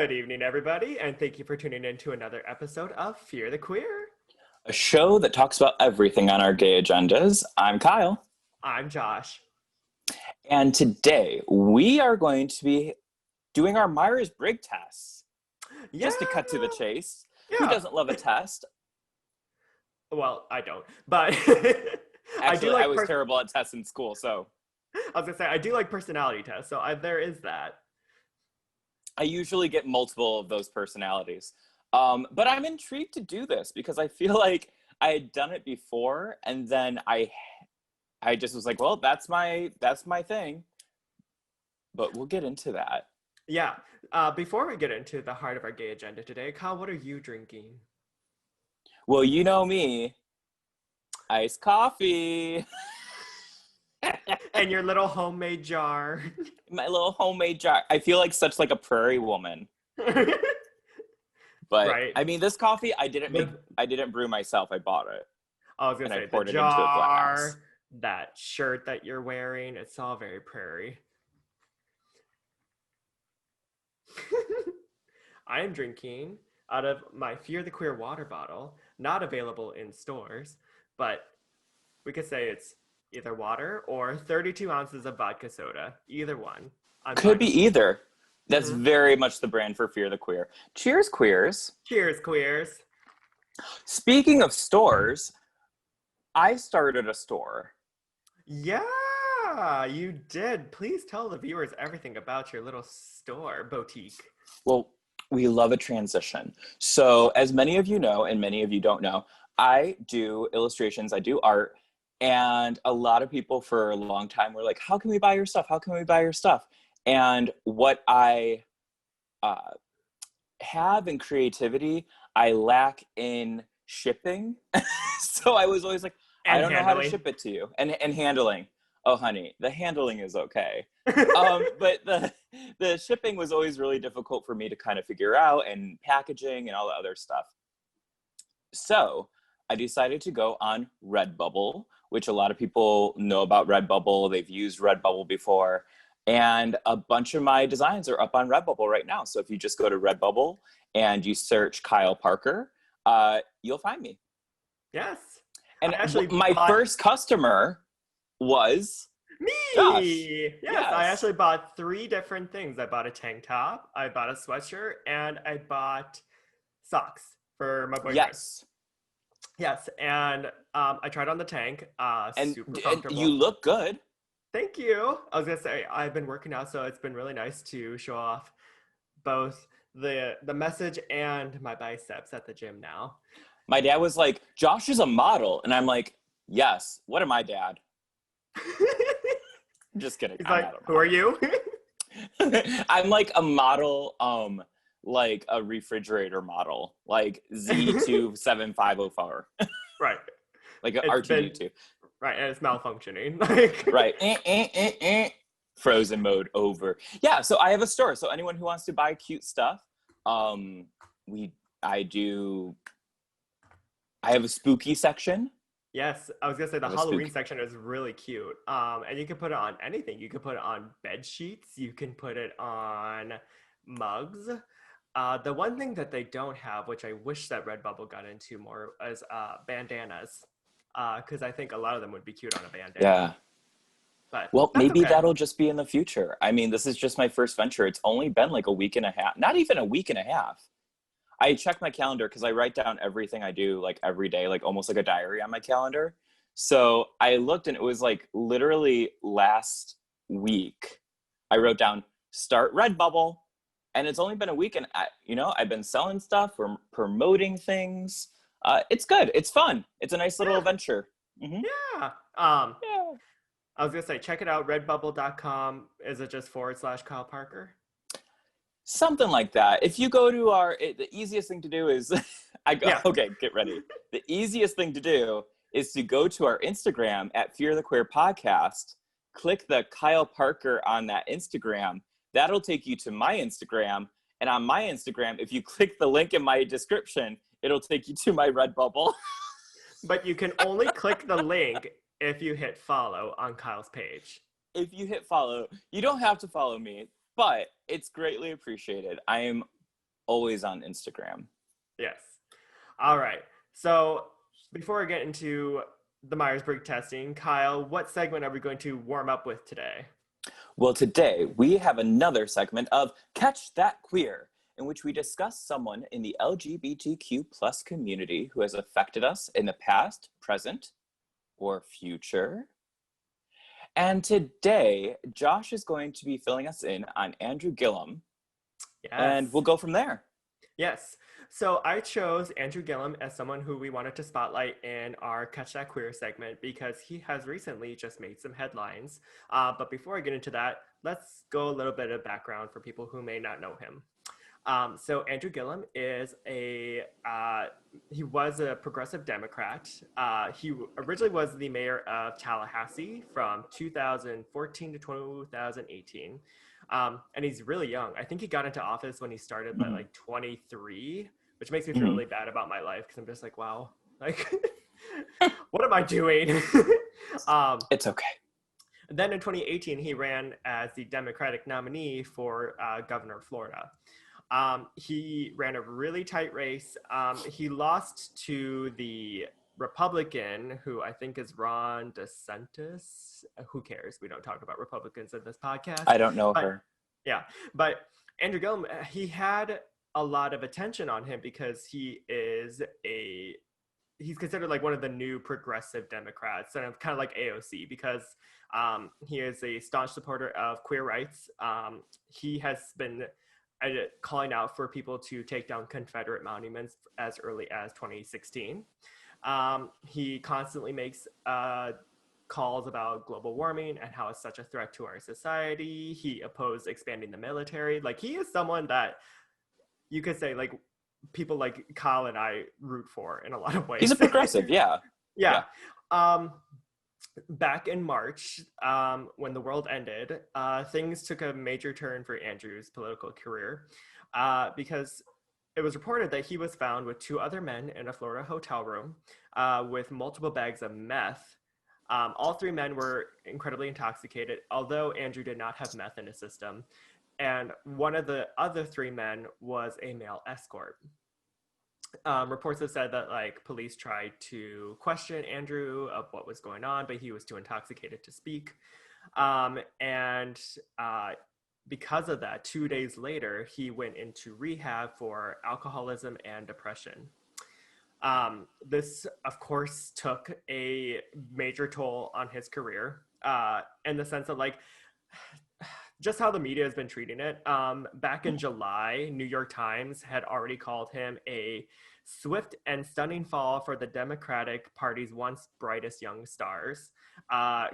Good evening, everybody, and thank you for tuning in to another episode of Fear the Queer. A show that talks about everything on our gay agendas. I'm Kyle. I'm Josh. And today we are going to be doing our Myers-Briggs Test. Yeah. Just to cut to the chase. Yeah. Who doesn't love a test? Well, I don't, but Actually, I was terrible at tests in school, so. I was going to say, I do like personality tests, so there is that. I usually get multiple of those personalities. But I'm intrigued to do this because I feel like I had done it before, and then I just was like, well, that's my thing. But we'll get into that. Yeah. Before we get into the heart of our gay agenda today, Kyle, what are you drinking? Well, you know me. Iced coffee. And your little homemade jar. My little homemade jar. I feel like such like a prairie woman. But right. I mean, this coffee I didn't brew myself. I bought it. I was gonna say the jar, that shirt that you're wearing, it's all very prairie. I am drinking out of my Fear the Queer water bottle, not available in stores, but we could say it's either water or 32 ounces of vodka soda. Either one. Could be either. That's very much the brand for Fear the Queer. Cheers, queers. Cheers, queers. Speaking of stores, I started a store. Yeah, you did. Please tell the viewers everything about your little store, boutique. Well, we love a transition. So as many of you know, and many of you don't know, I do illustrations, I do art, and a lot of people for a long time were like, how can we buy your stuff? How can we buy your stuff? And what I have in creativity, I lack in shipping. So I was always like, I don't know how to ship it to you. And handling. Oh, honey, the handling is okay. But the shipping was always really difficult for me to kind of figure out, and packaging and all the other stuff. So I decided to go on Redbubble, which a lot of people know about Redbubble. They've used Redbubble before. And a bunch of my designs are up on Redbubble right now. So if you just go to Redbubble and you search Kyle Parker, you'll find me. Yes. And my first customer was me. Josh. Yes, I actually bought 3 different things. I bought a tank top, I bought a sweatshirt, and I bought socks for my boyfriend. Yes, and I tried on the tank. Super comfortable. And you look good. Thank you. I was gonna say I've been working out, so it's been really nice to show off both the message and my biceps at the gym now. My dad was like, Josh is a model. And I'm like, yes. What am I, Dad? Just kidding. He's like, who are you? I'm like a model, like a refrigerator model, like Z27504. Right. Like an R2D2. Right, and it's malfunctioning. Right. Frozen mode over. Yeah, so I have a store. So anyone who wants to buy cute stuff, I have a spooky section. Yes, I was gonna say the Halloween section is really cute. And you can put it on anything. You can put it on bed sheets. You can put it on mugs. The one thing that they don't have, which I wish that Redbubble got into more, is bandanas. Because I think a lot of them would be cute on a bandana. Yeah. But well, maybe that'll just be in the future. I mean, this is just my first venture. It's only been like a week and a half. Not even a week and a half. I check my calendar because I write down everything I do like every day, like almost like a diary on my calendar. So I looked and it was like literally last week I wrote down start Redbubble, and it's only been a week, and I've been selling stuff or promoting things. It's good. It's fun. It's a nice little adventure. Mm-hmm. Yeah. I was going to say, check it out. Redbubble.com. Is it just / Kyle Parker? Something like that. If you go to the easiest thing to do is, okay, get ready. The easiest thing to do is to go to our Instagram at Fear the Queer Podcast, click the Kyle Parker on that Instagram. That'll take you to my Instagram. And on my Instagram, if you click the link in my description, it'll take you to my Redbubble. But you can only click the link if you hit follow on Kyle's page. If you hit follow, you don't have to follow me, but it's greatly appreciated. I am always on Instagram. Yes. All right. So before I get into the Myers-Briggs testing, Kyle, what segment are we going to warm up with today? Well, today we have another segment of Catch That Queer, in which we discuss someone in the LGBTQ plus community who has affected us in the past, present, or future. And today, Josh is going to be filling us in on Andrew Gillum, and we'll go from there. Yes. So I chose Andrew Gillum as someone who we wanted to spotlight in our Catch That Queer segment because he has recently just made some headlines. But before I get into that, let's go a little bit of background for people who may not know him. So Andrew Gillum is he was a progressive Democrat. He originally was the mayor of Tallahassee from 2014 to 2018. And he's really young. I think he got into office when he started by like 23, which makes me feel really bad about my life because I'm just like, wow, like, what am I doing? It's okay. Then in 2018, he ran as the Democratic nominee for governor of Florida. He ran a really tight race. He lost to the Republican, who I think is Ron DeSantis. Who cares? We don't talk about Republicans in this podcast. I don't know her. Yeah, but Andrew Gillum, he had a lot of attention on him because he's considered like one of the new progressive Democrats, and kind of like AOC because he is a staunch supporter of queer rights. He has been calling out for people to take down Confederate monuments as early as 2016. He constantly makes calls about global warming and how it's such a threat to our society. He opposed expanding the military. Like, he is someone that you could say, like, people like Kyle and I root for in a lot of ways. He's a progressive, yeah. Yeah. Back in March, when the world ended, things took a major turn for Andrew's political career because it was reported that he was found with 2 other men in a Florida hotel room with multiple bags of meth. All 3 men were incredibly intoxicated, although Andrew did not have meth in his system. And one of the other 3 men was a male escort. Reports have said that like police tried to question Andrew of what was going on, but he was too intoxicated to speak. And because of that, 2 days later, he went into rehab for alcoholism and depression. This, of course, took a major toll on his career in the sense of like just how the media has been treating it. Back in July, New York Times had already called him a swift and stunning fall for the Democratic Party's once brightest young stars.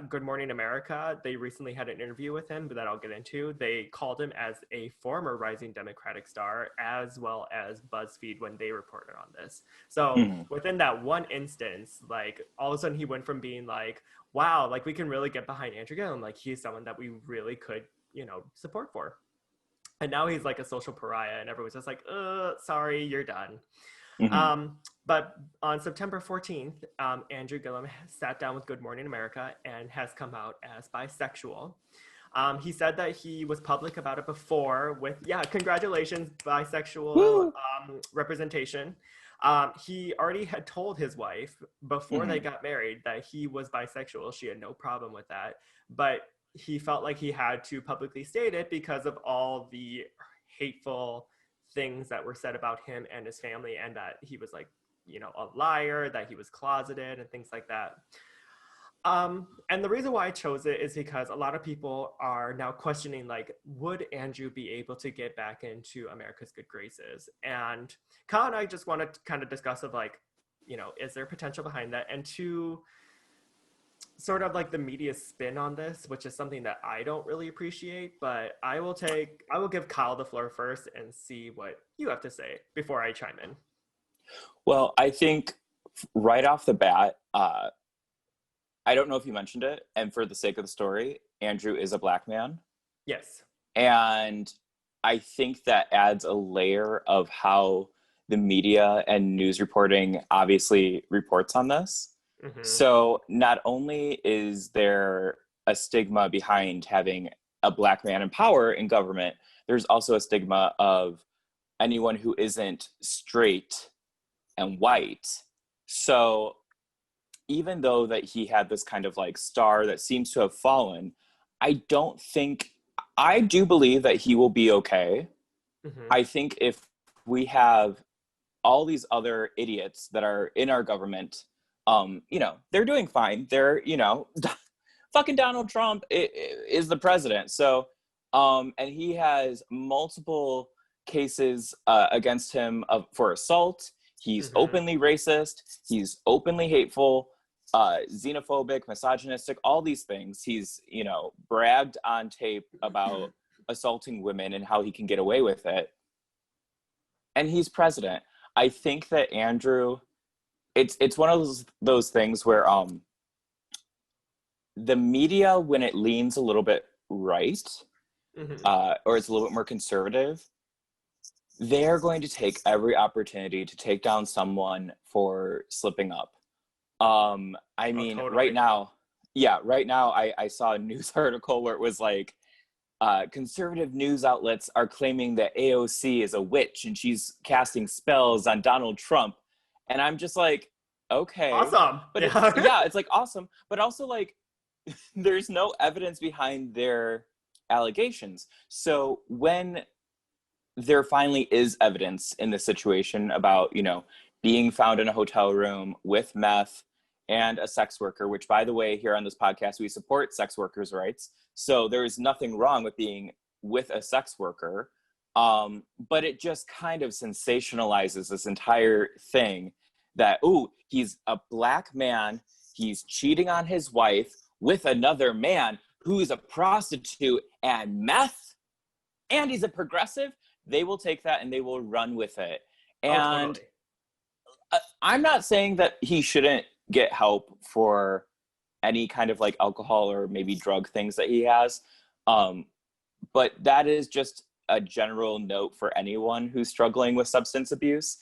Good Morning America, they recently had an interview with him, but that I'll get into. They called him as a former rising Democratic star, as well as BuzzFeed when they reported on this. So within that one instance, like all of a sudden he went from being like, wow, like we can really get behind Andrew Gillum. Like he's someone that we really could, support for. And now he's like a social pariah and everyone's just like, sorry, you're done. But on September 14th, Andrew Gillum sat down with Good Morning America and has come out as bisexual. He said that he was public about it before with, congratulations, bisexual representation. He already had told his wife before they got married that he was bisexual. She had no problem with that. But he felt like he had to publicly state it because of all the hateful things that were said about him and his family, and that he was like, a liar, that he was closeted and things like that. And the reason why I chose it is because a lot of people are now questioning, like, would Andrew be able to get back into America's good graces? And Kyle and I just want to kind of discuss of like, is there potential behind that? And to sort of like the media spin on this, which is something that I don't really appreciate, but I will give Kyle the floor first and see what you have to say before I chime in. Well, I think right off the bat, I don't know if you mentioned it, and for the sake of the story, Andrew is a Black man. Yes. And I think that adds a layer of how the media and news reporting obviously reports on this. So not only is there a stigma behind having a Black man in power in government, there's also a stigma of anyone who isn't straight and white. So even though that he had this kind of like star that seems to have fallen, I do believe that he will be okay. Mm-hmm. I think if we have all these other idiots that are in our government, they're doing fine. They're, fucking Donald Trump is the president. So, and he has multiple cases against him for assault. He's openly racist. He's openly hateful, xenophobic, misogynistic, all these things. He's, bragged on tape about assaulting women and how he can get away with it. And he's president. I think that Andrew, it's one of those things where the media, when it leans a little bit right, or it's a little bit more conservative, they're going to take every opportunity to take down someone for slipping up. Totally. Right now, I saw a news article where it was like, conservative news outlets are claiming that AOC is a witch and she's casting spells on Donald Trump. And I'm just like, okay. Awesome. But it's like awesome. But also like, there's no evidence behind their allegations. So when there finally is evidence in this situation about, being found in a hotel room with meth and a sex worker, which, by the way, here on this podcast, we support sex workers' rights. So there is nothing wrong with being with a sex worker. But it just kind of sensationalizes this entire thing that, he's a black man, he's cheating on his wife with another man who's a prostitute and meth, and he's a progressive. They will take that and they will run with it. And totally. I'm not saying that he shouldn't get help for any kind of like alcohol or maybe drug things that he has. But that is just a general note for anyone who's struggling with substance abuse.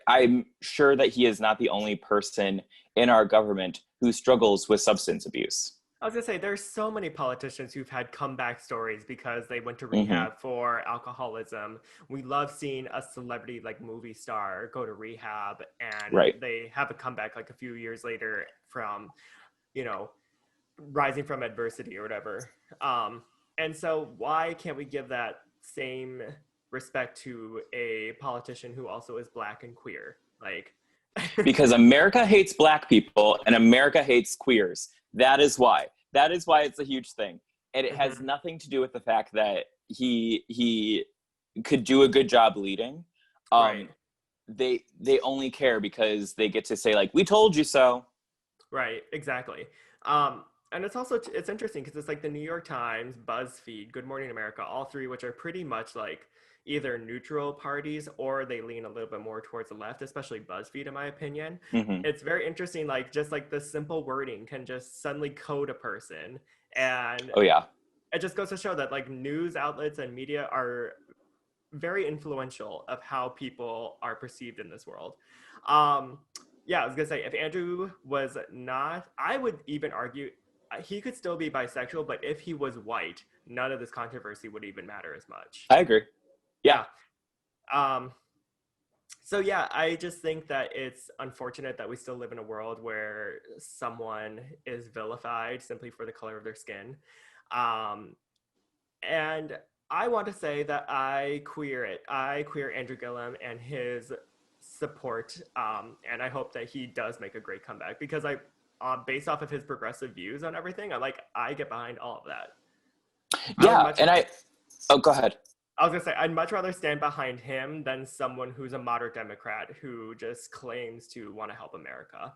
I'm sure that he is not the only person in our government who struggles with substance abuse. I was gonna say, there's so many politicians who've had comeback stories because they went to rehab for alcoholism. We love seeing a celebrity like movie star go to rehab and they have a comeback like a few years later from, rising from adversity or whatever. And so why can't we give that same respect to a politician who also is Black and queer? Like, because America hates Black people and America hates queers. That is why it's a huge thing. And it has nothing to do with the fact that he could do a good job leading. They only care because they get to say like, we told you so. Right, exactly. And it's interesting because it's like the New York Times, BuzzFeed, Good Morning America, all three, which are pretty much like either neutral parties or they lean a little bit more towards the left, especially BuzzFeed, in my opinion. It's very interesting, like just like the simple wording can just suddenly code a person. And it just goes to show that like news outlets and media are very influential of how people are perceived in this world. I was gonna say, if Andrew was not, I would even argue he could still be bisexual, but if he was white, none of this controversy would even matter as much. I agree. Yeah. So yeah, I just think that it's unfortunate that we still live in a world where someone is vilified simply for the color of their skin. And I want to say that I queer Andrew Gillum and his support. And I hope that he does make a great comeback because based off of his progressive views on everything, I get behind all of that. Go ahead. I was gonna say, I'd much rather stand behind him than someone who's a moderate Democrat who just claims to want to help America.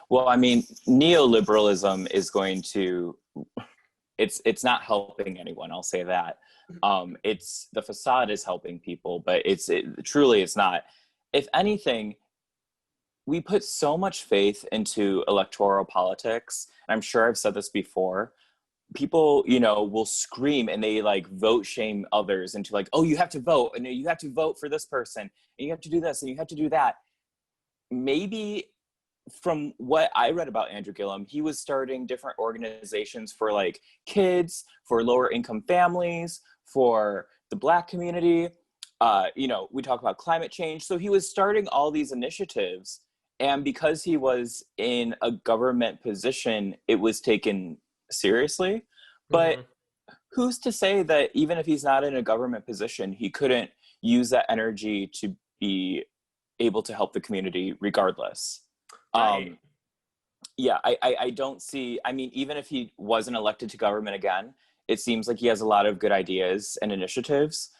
Well, neoliberalism is going to, it's not helping anyone. I'll say that. It's the facade is helping people, but truly it's not. If anything, we put so much faith into electoral politics. And I'm sure I've said this before. People, will scream and they like vote shame others into like, oh, you have to vote and you have to vote for this person and you have to do this and you have to do that. Maybe from what I read about Andrew Gillum, he was starting different organizations for like kids, for lower income families, for the Black community. we talk about climate change. So he was starting all these initiatives, and because he was in a government position, it was taken seriously. But who's to say that even if he's not in a government position, he couldn't use that energy to be able to help the community regardless? Right. I don't see, I mean, even if he wasn't elected to government again, it seems like he has a lot of good ideas and initiatives.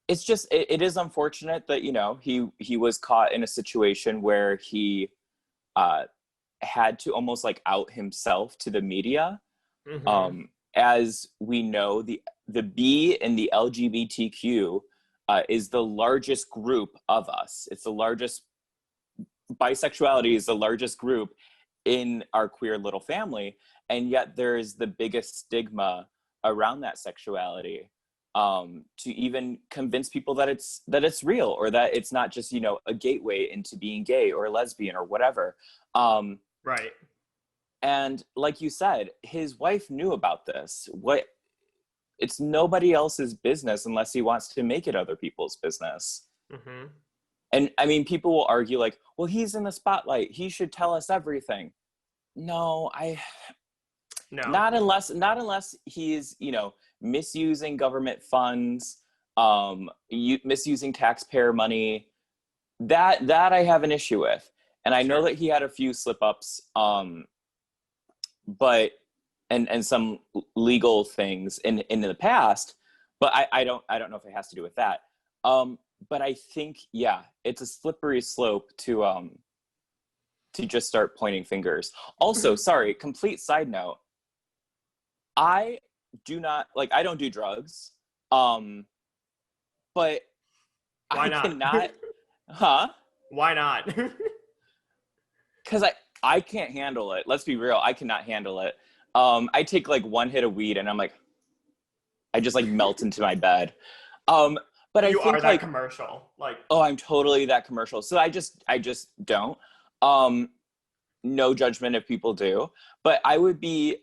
It's just, it is unfortunate that, he was caught in a situation where he had to almost like out himself to the media. As we know, the B in the LGBTQ is the largest group of us. It's the largest, bisexuality is the largest group in our queer little family. And yet there is the biggest stigma around that sexuality, to even convince people that it's real, or that it's not just, a gateway into being gay or lesbian or whatever. Right. And like you said, his wife knew about this. It's nobody else's business unless he wants to make it other people's business. And I mean, people will argue like, well, he's in the spotlight, he should tell us everything. No. Not unless he's, misusing government funds, misusing taxpayer money. That I have an issue with. And I know that he had a few slip-ups, but and some legal things in the past, but I don't know if it has to do with that. But I think, it's a slippery slope to just start pointing fingers. Also, sorry, complete side note. I don't do drugs. But why not? Cannot, huh? Why not? Because I can't handle it. Let's be real. I cannot handle it. I take like one hit of weed and I'm like, I just like melt into my bed. But you I think are that commercial. Like, oh, I'm totally that commercial. So I just don't. No judgment if people do, but I would be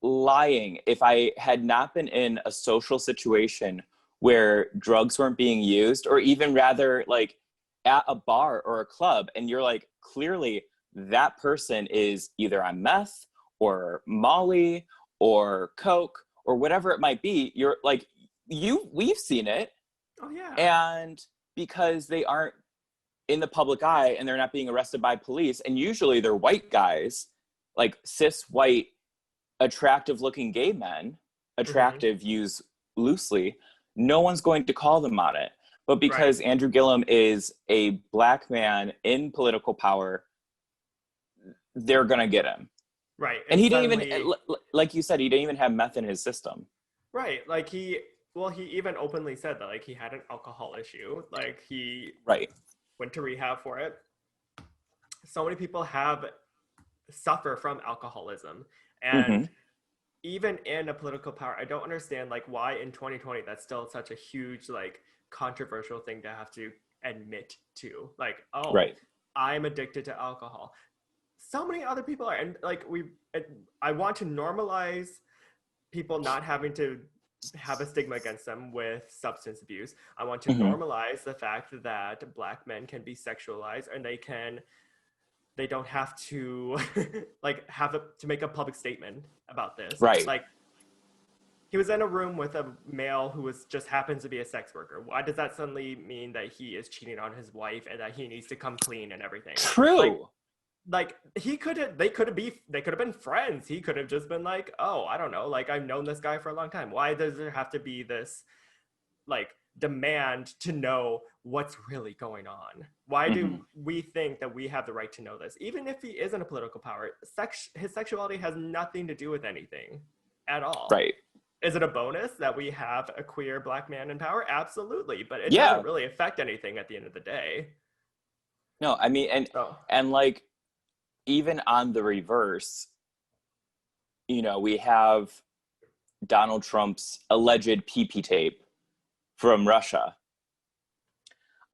lying if I had not been in a social situation where drugs weren't being used, or even rather like at a bar or a club, and you're like, clearly that person is either on meth or Molly or Coke or whatever it might be. You're like, we've seen it. Oh yeah. And because they aren't in the public eye and they're not being arrested by police, and usually they're white guys, like cis white attractive looking gay men, attractive used loosely, no one's going to call them on it. But because Andrew Gillum is a black man in political power, they're gonna get him. Right. And he didn't even, like you said, he didn't even have meth in his system. Right. Like he even openly said that like he had an alcohol issue. Like he went to rehab for it. So many people suffer from alcoholism. And even in a political power, I don't understand like why in 2020 that's still such a huge like controversial thing to have to admit to. Like, I'm addicted to alcohol. So many other people are, and like I want to normalize people not having to have a stigma against them with substance abuse. I want to normalize the fact that Black men can be sexualized, and they don't have to like to make a public statement about this. Right. Like, he was in a room with a male who just happens to be a sex worker. Why does that suddenly mean that he is cheating on his wife and that he needs to come clean and everything? True. Like they could have been friends. He could have just been like, oh, I don't know, like I've known this guy for a long time. Why does there have to be this like demand to know what's really going on? Why do we think that we have the right to know this? Even if he is in a political power, his sexuality has nothing to do with anything at all. Right. Is it a bonus that we have a queer Black man in power? Absolutely. But it doesn't really affect anything at the end of the day. No, I mean, and like, even on the reverse, we have Donald Trump's alleged pee-pee tape from Russia.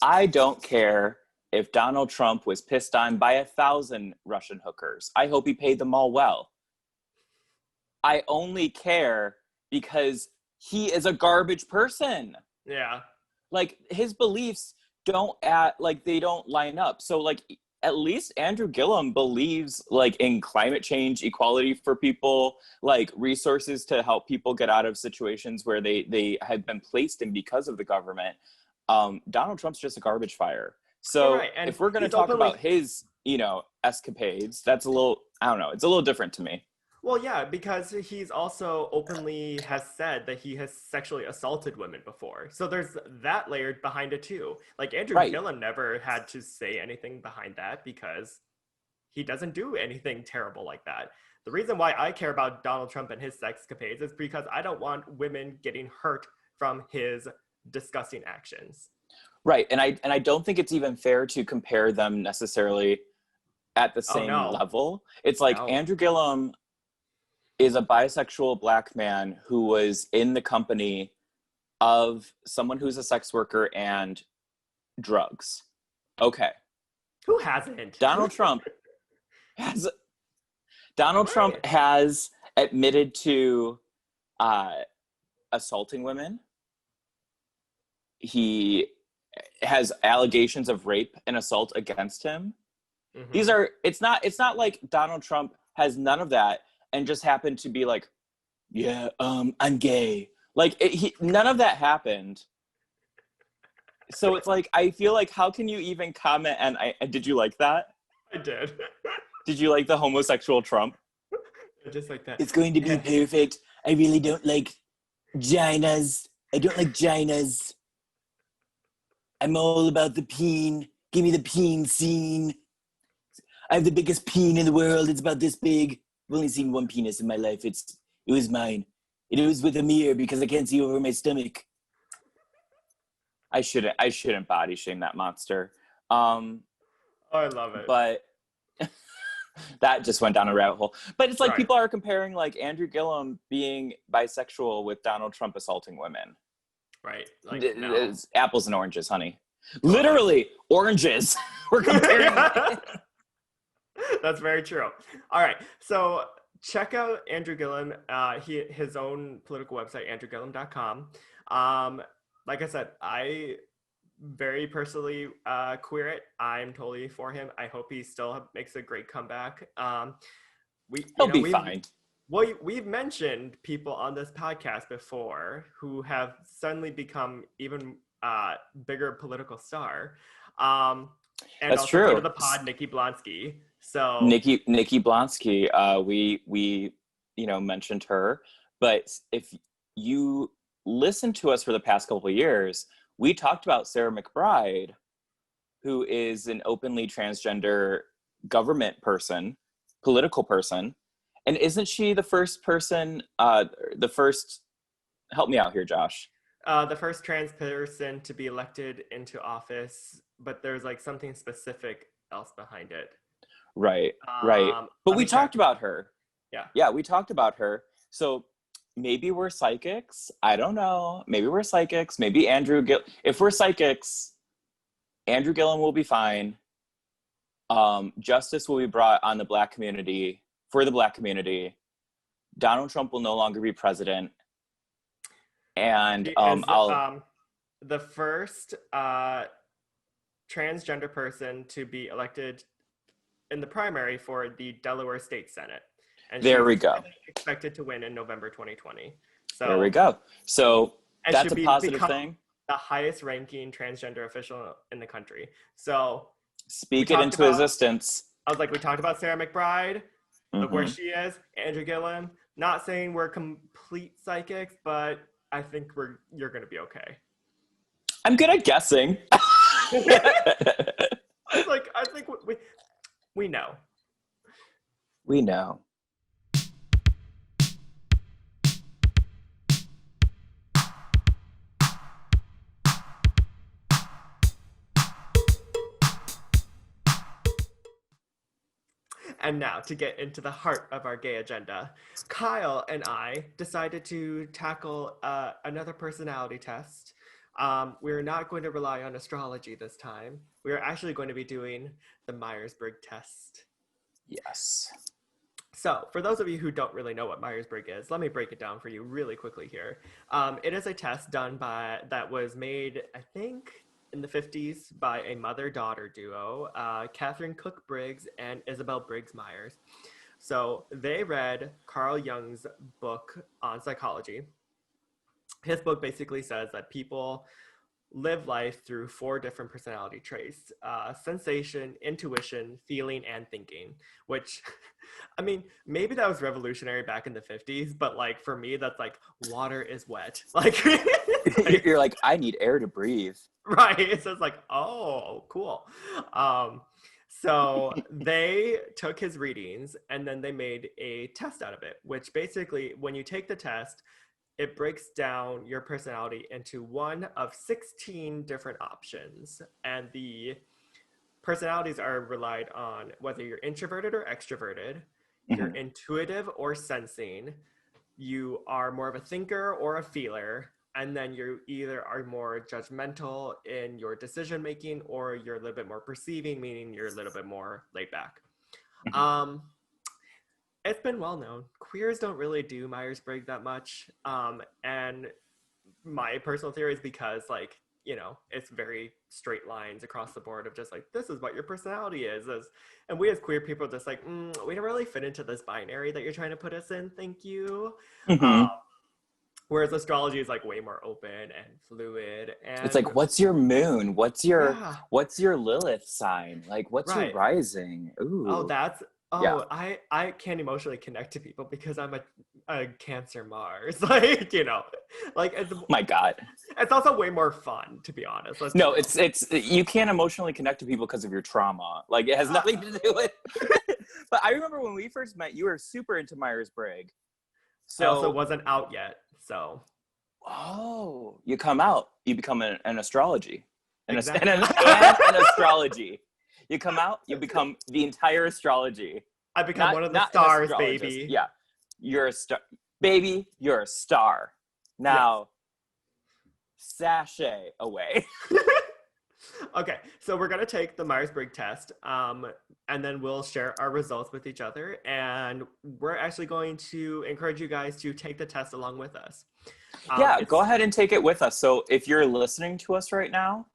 I don't care if Donald Trump was pissed on by 1,000 Russian hookers. I hope he paid them all well. I only care because he is a garbage person. Yeah. like his beliefs they don't line up. So like at least Andrew Gillum believes like in climate change, equality for people, like resources to help people get out of situations where they have been placed in because of the government. Donald Trump's just a garbage fire. So right. And if we're going to talk about his, escapades, that's a little, I don't know, it's a little different to me. Well, yeah, because he's also openly has said that he has sexually assaulted women before. So there's that layered behind it too. Like Andrew Gillum never had to say anything behind that because he doesn't do anything terrible like that. The reason why I care about Donald Trump and his sexcapades is because I don't want women getting hurt from his disgusting actions. Right. And I don't think it's even fair to compare them necessarily at the same level. It's like Andrew Gillum is a bisexual Black man who was in the company of someone who's a sex worker and drugs. Okay. Who hasn't? Donald Trump has admitted to assaulting women. He has allegations of rape and assault against him. Mm-hmm. It's not like Donald Trump has none of that and just happened to be like, yeah, I'm gay. Like none of that happened. So it's like, I feel like, how can you even comment? And did you like that? I did. Did you like the homosexual Trump? Just like that. It's going to be perfect. I really don't like ginas. I don't like ginas. I'm all about the peen. Give me the peen scene. I have the biggest peen in the world. It's about this big. I've only seen one penis in my life. It was mine. It was with a mirror because I can't see over my stomach. I shouldn't body shame that monster. I love it. But that just went down a rabbit hole. But it's like people are comparing like Andrew Gillum being bisexual with Donald Trump assaulting women. Right. Like it's apples and oranges, honey. Totally. Literally oranges. We're comparing. That's very true. All right. So check out Andrew Gillum, his own political website, andrewgillum.com. Like I said, I very personally queer it. I'm totally for him. I hope he still makes a great comeback. He'll be fine. Well, we've mentioned people on this podcast before who have suddenly become even bigger political star. And that's also true. Go to the pod, Nikki Blonsky. So Nikki Blonsky, we mentioned her, but if you listen to us for the past couple of years, we talked about Sarah Mcbride, who is an openly transgender government person, political person. And isn't she the first person, help me out here, Josh. The first trans person to be elected into office, but there's like something specific else behind it. Right. But we talked about her. Yeah, we talked about her. So maybe we're psychics. I don't know. Maybe we're psychics. Maybe if we're psychics, Andrew Gillum will be fine. Justice will be brought on the Black community, for the Black community. Donald Trump will no longer be president. And the first transgender person to be elected in the primary for the Delaware State Senate. And there we go. Expected to win in November 2020. So there we go. So that's a positive thing. The highest ranking transgender official in the country. So speak it into existence. I was like, we talked about Sarah Mcbride. Look where she is. Andrew Gillum. Not saying we're complete psychics, but I think you're going to be okay. I'm good at guessing. I think we know. We know. And now, to get into the heart of our gay agenda, Kyle and I decided to tackle another personality test. We're not going to rely on astrology this time. We're actually going to be doing the Myers-Briggs Test. Yes. So, for those of you who don't really know what Myers-Briggs is, let me break it down for you really quickly here. It is a test that was made, I think, in the 50s by a mother-daughter duo, Catherine Cook Briggs and Isabel Briggs Myers. So they read Carl Jung's book on psychology. His book basically says that people live life through 4 different personality traits: sensation, intuition, feeling, and thinking. Which, I mean, maybe that was revolutionary back in the 50s, but like for me, that's like water is wet. Like, you're like, I need air to breathe. Right. It's just like, oh, cool. So they took his readings and then they made a test out of it, which basically, when you take the test, it breaks down your personality into one of 16 different options. And the personalities are relied on whether you're introverted or extroverted, you're intuitive or sensing, you are more of a thinker or a feeler, and then you either are more judgmental in your decision making or you're a little bit more perceiving, meaning you're a little bit more laid back. It's been well known. Queers don't really do Myers-Briggs that much. And my personal theory is because, like, you know, it's very straight lines across the board of just like, this is what your personality is. And we as queer people are just like, we don't really fit into this binary that you're trying to put us in. Thank you. Whereas astrology is like way more open and fluid. And it's like, what's your moon? What's your Lilith sign? Like, what's your rising? Ooh. I can't emotionally connect to people because I'm a Cancer Mars. Like, you know, like, my God. It's also way more fun, to be honest. No, it's you can't emotionally connect to people because of your trauma. Like, it has nothing to do with But I remember when we first met, you were super into Myers-Briggs. So I also wasn't out yet, so. Oh, you come out, you become an astrology. An astrology. You come out, you become the entire astrology. I become one of the stars, baby. Yeah. You're a star. Baby, you're a star. Now, sashay away. Okay, so we're going to take the Myers-Briggs test, and then we'll share our results with each other. And we're actually going to encourage you guys to take the test along with us. Go ahead and take it with us. So if you're listening to us right now,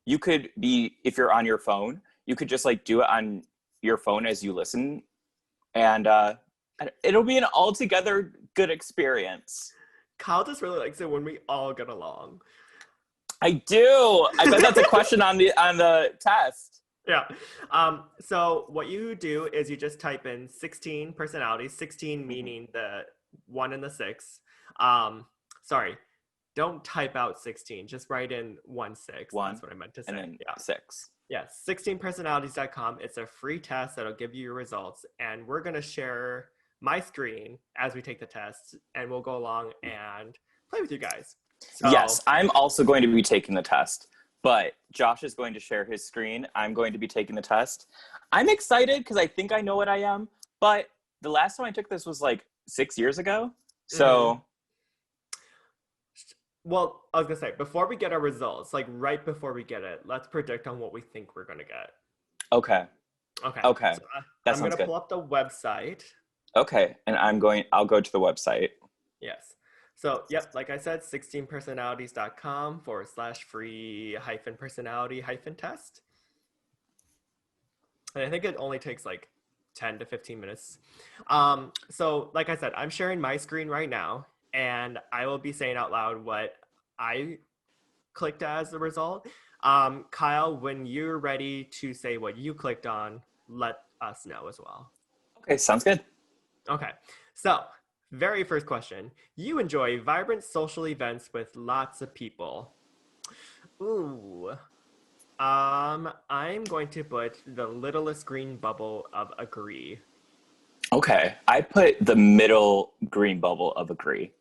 you could be, if you're on your phone, you could just like do it on your phone as you listen. And it'll be an altogether good experience. Kyle just really likes it when we all get along. I do. I bet that's a question on the test. Yeah. So what you do is you just type in 16 personalities, 16 meaning the 1 and the 6. Sorry, don't type out 16. Just write in 1, 6. That's what I meant to say. And then 6. Yes, 16personalities.com. It's a free test that'll give you your results. And we're going to share my screen as we take the test. And we'll go along and play with you guys. So, yes, I'm also going to be taking the test. But Josh is going to share his screen. I'm going to be taking the test. I'm excited because I think I know what I am. But the last time I took this was like 6 years ago. So... Well, I was going to say, before we get our results, like right before we get it, let's predict on what we think we're going to get. Okay. So, I'm going to pull up the website. Okay. And I'll go to the website. Yes. So, yep, like I said, 16personalities.com/free-personality-test. And I think it only takes like 10 to 15 minutes. So, like I said, I'm sharing my screen right now. And I will be saying out loud what I clicked as the result. Kyle, when you're ready to say what you clicked on, let us know as well. Okay, sounds good. Okay, so very first question. You enjoy vibrant social events with lots of people. Ooh. I'm going to put the littlest green bubble of agree. Okay, I put the middle green bubble of agree.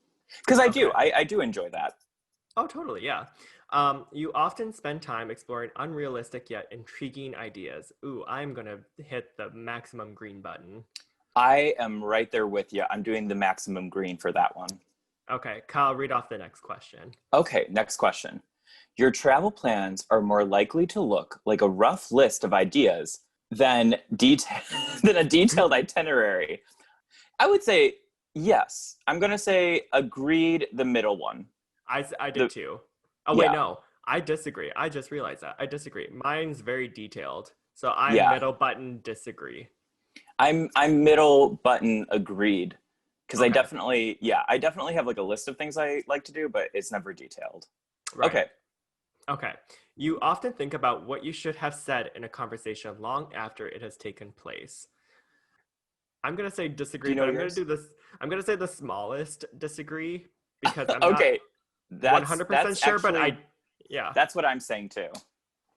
Because I do enjoy that. Oh, totally, yeah. You often spend time exploring unrealistic yet intriguing ideas. Ooh, I'm going to hit the maximum green button. I am right there with you. I'm doing the maximum green for that one. Okay, Kyle, read off the next question. Okay, next question. Your travel plans are more likely to look like a rough list of ideas than a detailed itinerary. I would say yes. I'm going to say agreed, the middle one. I did too. Oh, wait, Yeah. no. I disagree. I just realized that. I disagree. Mine's very detailed. So I'm Yeah. middle button disagree. I'm middle button agreed. Because Okay. I definitely have like a list of things I like to do, but it's never detailed. Right. Okay. Okay. You often think about what you should have said in a conversation long after it has taken place. I'm gonna say Do disagree, you know but I'm gonna yours? do this. I'm gonna say the smallest disagree because I'm not Okay. That's 100% sure, but actually yeah, that's what I'm saying too.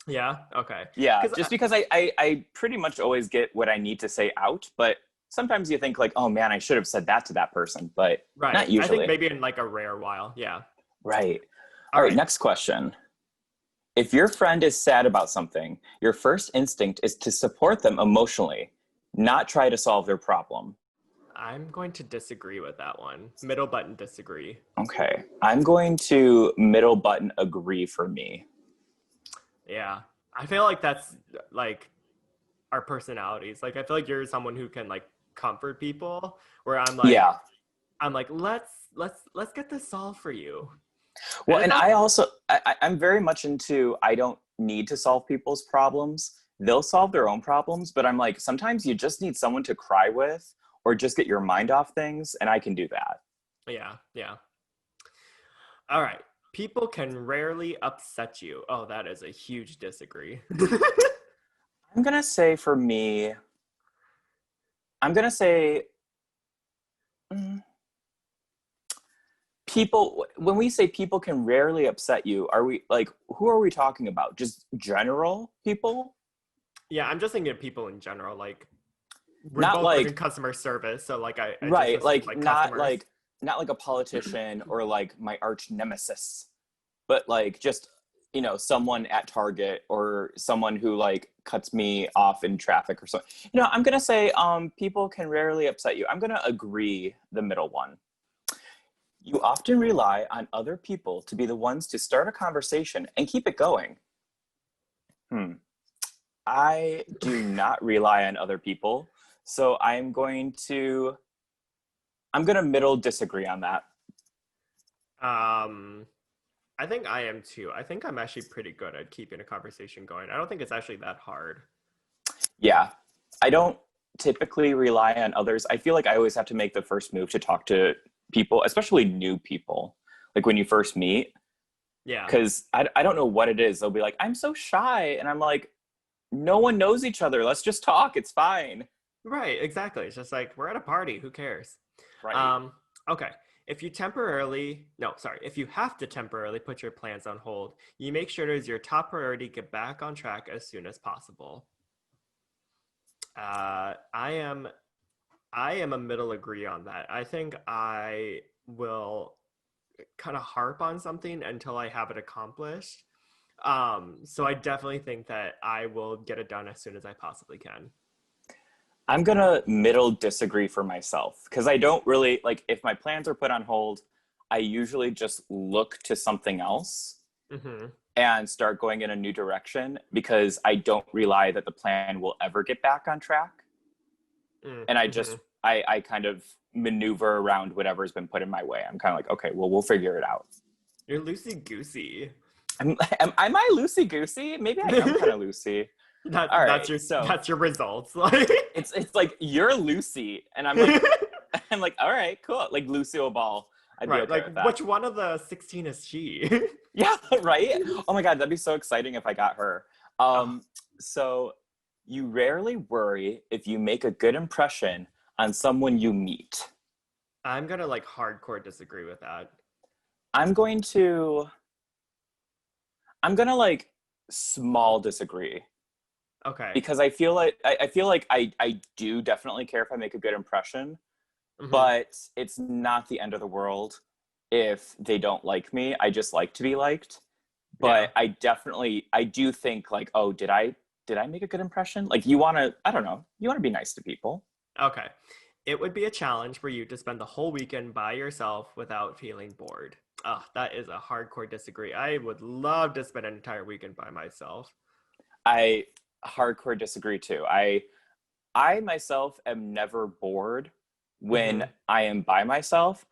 yeah, okay. Yeah, Because just because I pretty much always get what I need to say out, but sometimes you think like, oh man, I should have said that to that person, but right, not I think usually. maybe in like a rare while, yeah. Right. All All right, right. next question. If your friend is sad about something, your first instinct is to support them emotionally, not try to solve their problem. I'm going to disagree with that one. Middle button disagree. Okay. I'm going to middle button agree for me. Yeah, I feel like that's like our personalities. Like I feel like you're someone who can like comfort people, where Yeah. I'm like let's get this solved for you. And Well, it's and not I also I'm very much into I don't need to solve people's problems. They'll solve their own problems, but I'm like sometimes you just need someone to cry with or just get your mind off things, and I can do that. yeah, yeah. All right. People can rarely upset you. Oh, that is a huge disagree. I'm gonna say for me, I'm gonna say mm, people. When we say people can rarely upset you, are we like who are we talking about? Just general people, Yeah, I'm just thinking of people in general. Like we not both work in like customer service, so like I just right, assume like customers. not like a politician or like my arch nemesis, but like just someone at Target or someone who like cuts me off in traffic or something. I'm gonna say people can rarely upset you. I'm gonna agree the middle one. You often rely on other people to be the ones to start a conversation and keep it going. Hmm. I do not rely on other people, so I'm gonna middle disagree on that. Um I think I am too. I think I'm actually pretty good at keeping a conversation going. I don't think it's actually that hard. Yeah. I don't typically rely on others. I feel like I always have to make the first move to talk to people, especially new people, like when you first meet, Yeah. because I don't know what it is. They'll be like, I'm so shy. And I'm like, no one knows each other. Let's just talk. It's fine. Right, exactly. It's just like we're at a party, who cares? Right. Um, okay. If you have to temporarily put your plans on hold, you make sure it is your top priority get back on track as soon as possible. Uh, I am I am a middle agree on that. I think I will kind of harp on something until I have it accomplished. So I definitely think that I will get it done as soon as I possibly can. I'm going to middle disagree for myself because I don't really like if my plans are put on hold, I usually just look to something else Mm-hmm. and start going in a new direction because I don't rely that the plan will ever get back on track. And Mm-hmm. I kind of maneuver around whatever's been put in my way. I'm kind of like, okay, well, we'll figure it out. You're loosey goosey. Am I loosey goosey? Maybe I am kind of loosey. All right, so That's your results. Like it's like you're Lucy, and I'm like I'm like, all right, cool, like Lucille Ball. I'd be right, okay like with that. which one of the 16 is she? Yeah, right. Oh my god, that'd be so exciting if I got her. Oh, So you rarely worry if you make a good impression on someone you meet. I'm gonna like hardcore disagree with that. I'm going to like small disagree Okay. because I feel like I do definitely care if I make a good impression, Mm-hmm. but it's not the end of the world if they don't like me. I just like to be liked. Yeah. But I do think like, oh, did I make a good impression? Like I don't know, you want to be nice to people. Okay. It would be a challenge for you to spend the whole weekend by yourself without feeling bored. Oh, that is a hardcore disagree. I would love to spend an entire weekend by myself. I hardcore disagree too. I myself am never bored, when I am by myself,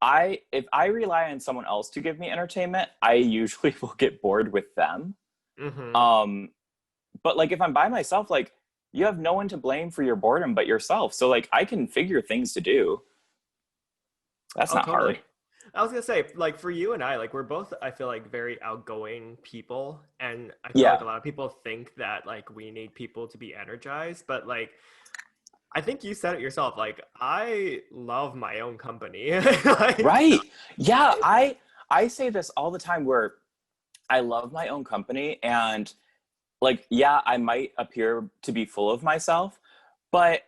if I rely on someone else to give me entertainment, I usually will get bored with them. But like if I'm by myself, like you have no one to blame for your boredom but yourself. So like I can figure things to do. That's not totally. hard. I was gonna say, like for you and I, like we're both, I feel like very outgoing people, and I feel like Yeah. a lot of people think that like we need people to be energized, but like I think you said it yourself. Like I love my own company. Like, Right. Yeah. I say this all the time where I love my own company, and like, yeah, I might appear to be full of myself, but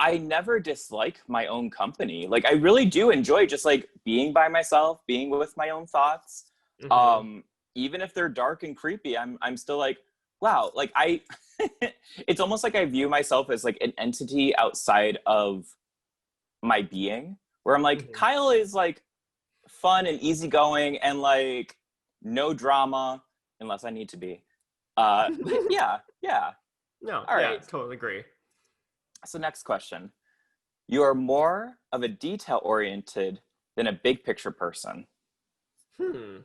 I never dislike my own company. Like I really do enjoy just like being by myself, being with my own thoughts. Even if they're dark and creepy, I'm still like, wow, like it's almost like I view myself as like an entity outside of my being, where I'm like, Kyle is like fun and easygoing and like no drama unless I need to be. But yeah. No, All yeah, right. totally agree. So next question. You are more of a detail-oriented than a big picture person. I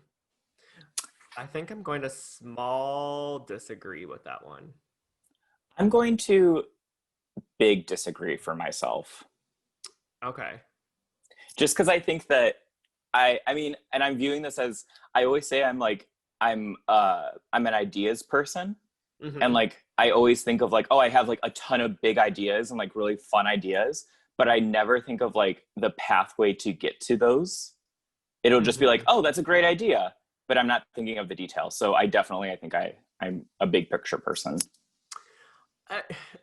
think I'm going to small disagree with that one. I'm going to big disagree for myself. Okay. Just because I think that I mean, and I'm viewing this as, I always say I'm an ideas person. And like I always think of like, oh, I have like a ton of big ideas and like really fun ideas, but I never think of like the pathway to get to those. It'll just be like, oh, that's a great idea, but I'm not thinking of the details. So I think I'm a big picture person.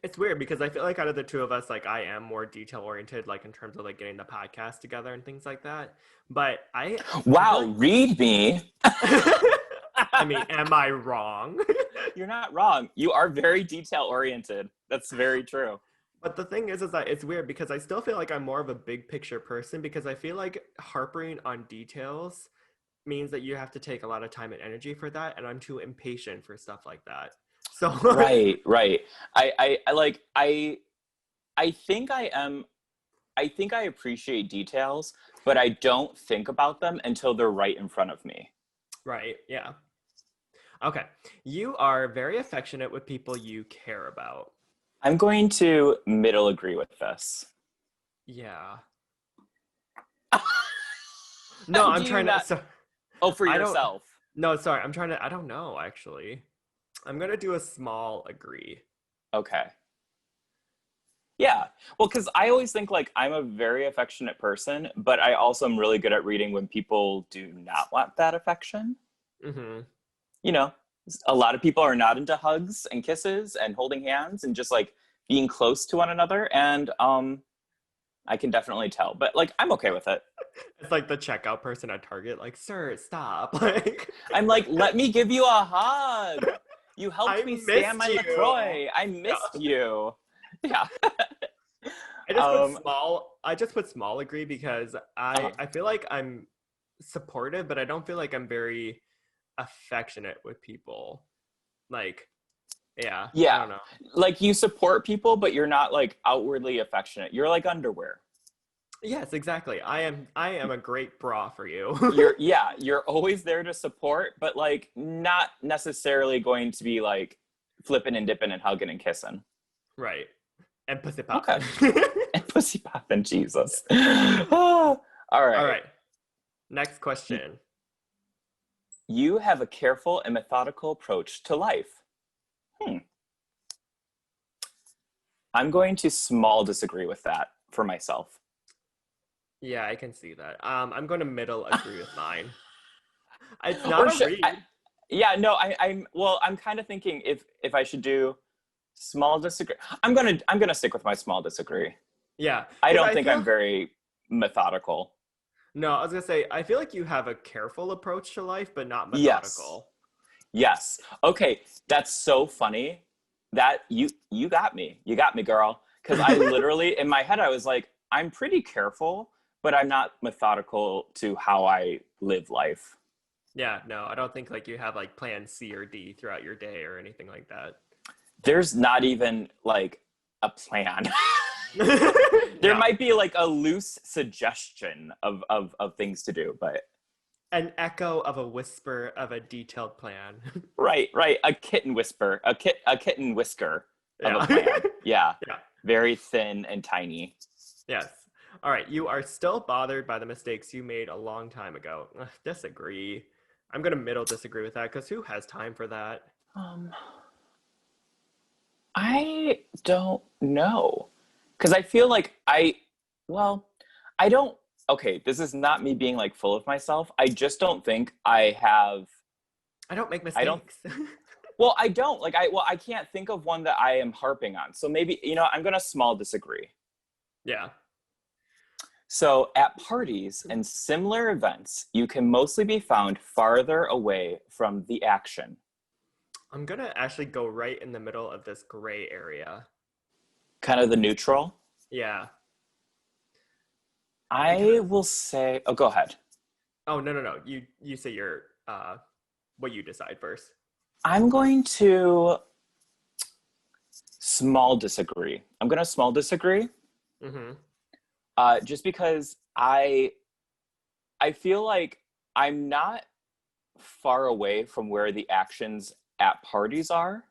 It's weird because I feel like out of the two of us, like I am more detail oriented, like in terms of like getting the podcast together and things like that. But Wow, like... read me. I mean, am I wrong? You're not wrong. You are very detail oriented. That's very true. But the thing is that it's weird because I still feel like I'm more of a big picture person, because I feel like harping on details means that you have to take a lot of time and energy for that, and I'm too impatient for stuff like that. So right. I think I am. I think I appreciate details, but I don't think about them until they're right in front of me. Right. Yeah. Okay. You are very affectionate with people you care about. I'm going to middle agree with this. Yeah. No, I'm trying to. So, oh, for yourself. No, sorry. I'm trying to. I don't know, actually. I'm going to do a small agree. Okay. Yeah. Well, because I always think like I'm a very affectionate person, but I also am really good at reading when people do not want that affection. You know, a lot of people are not into hugs and kisses and holding hands and just like being close to one another. And I can definitely tell, but like I'm okay with it. It's like the checkout person at Target, like, sir, stop. Like, I'm like, let me give you a hug. You helped me scan my LaCroix. I missed you. Yeah. I just put small agree because I feel like I'm supportive, but I don't feel like I'm very affectionate with people. Like, yeah. I don't know. Like you support people, but you're not like outwardly affectionate. You're like underwear. Yes, exactly. I am a great bra for you. You're always there to support, but like not necessarily going to be like flipping and dipping and hugging and kissing. Right. And pussy popping. Okay. And pussy popping, Jesus. Oh, all right. All right. Next question. You have a careful and methodical approach to life. I'm going to small disagree with that for myself. Yeah, I can see that. I'm going to middle agree with mine. It's not a read. I'm kind of thinking if I should do small disagree. I'm gonna stick with my small disagree. Yeah. I don't think I'm very methodical. No, I was gonna say, I feel like you have a careful approach to life, but not methodical. Yes. Okay, that's so funny. That you got me. You got me, girl. Because I literally, in my head, I was like, I'm pretty careful, but I'm not methodical to how I live life. Yeah, no, I don't think like you have like plan C or D throughout your day or anything like that. There's not even like a plan. There might be like a loose suggestion of things to do, but an echo of a whisper of a detailed plan. Right. A kitten whisper, a kitten whisker of a Yeah. plan. Yeah. Yeah. Very thin and tiny. Yes. All right. You are still bothered by the mistakes you made a long time ago. Ugh, disagree. I'm gonna middle disagree with that because who has time for that? I don't know. Because I feel like I don't, okay, this is not me being like full of myself. I just don't think I have, I don't make mistakes. I don't. Like, I can't think of one that I am harping on. So maybe, I'm going to small disagree. Yeah. So at parties and similar events, you can mostly be found farther away from the action. I'm gonna actually go right in the middle of this gray area. Kind of the neutral? Yeah. I will say, oh, go ahead. Oh, no. You say your, what you decide first. I'm going to small disagree. I'm going to small disagree. Just because I feel like I'm not far away from where the actions at parties are,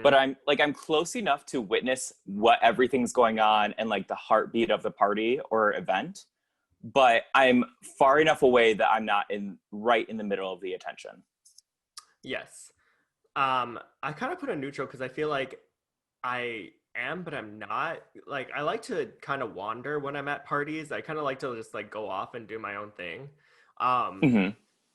but I'm close enough to witness what everything's going on and like the heartbeat of the party or event, but I'm far enough away that I'm not right in the middle of the attention. Yes. I kind of put a neutral because I feel like I am, but I'm not. Like, I like to kind of wander when I'm at parties. I kind of like to just like go off and do my own thing.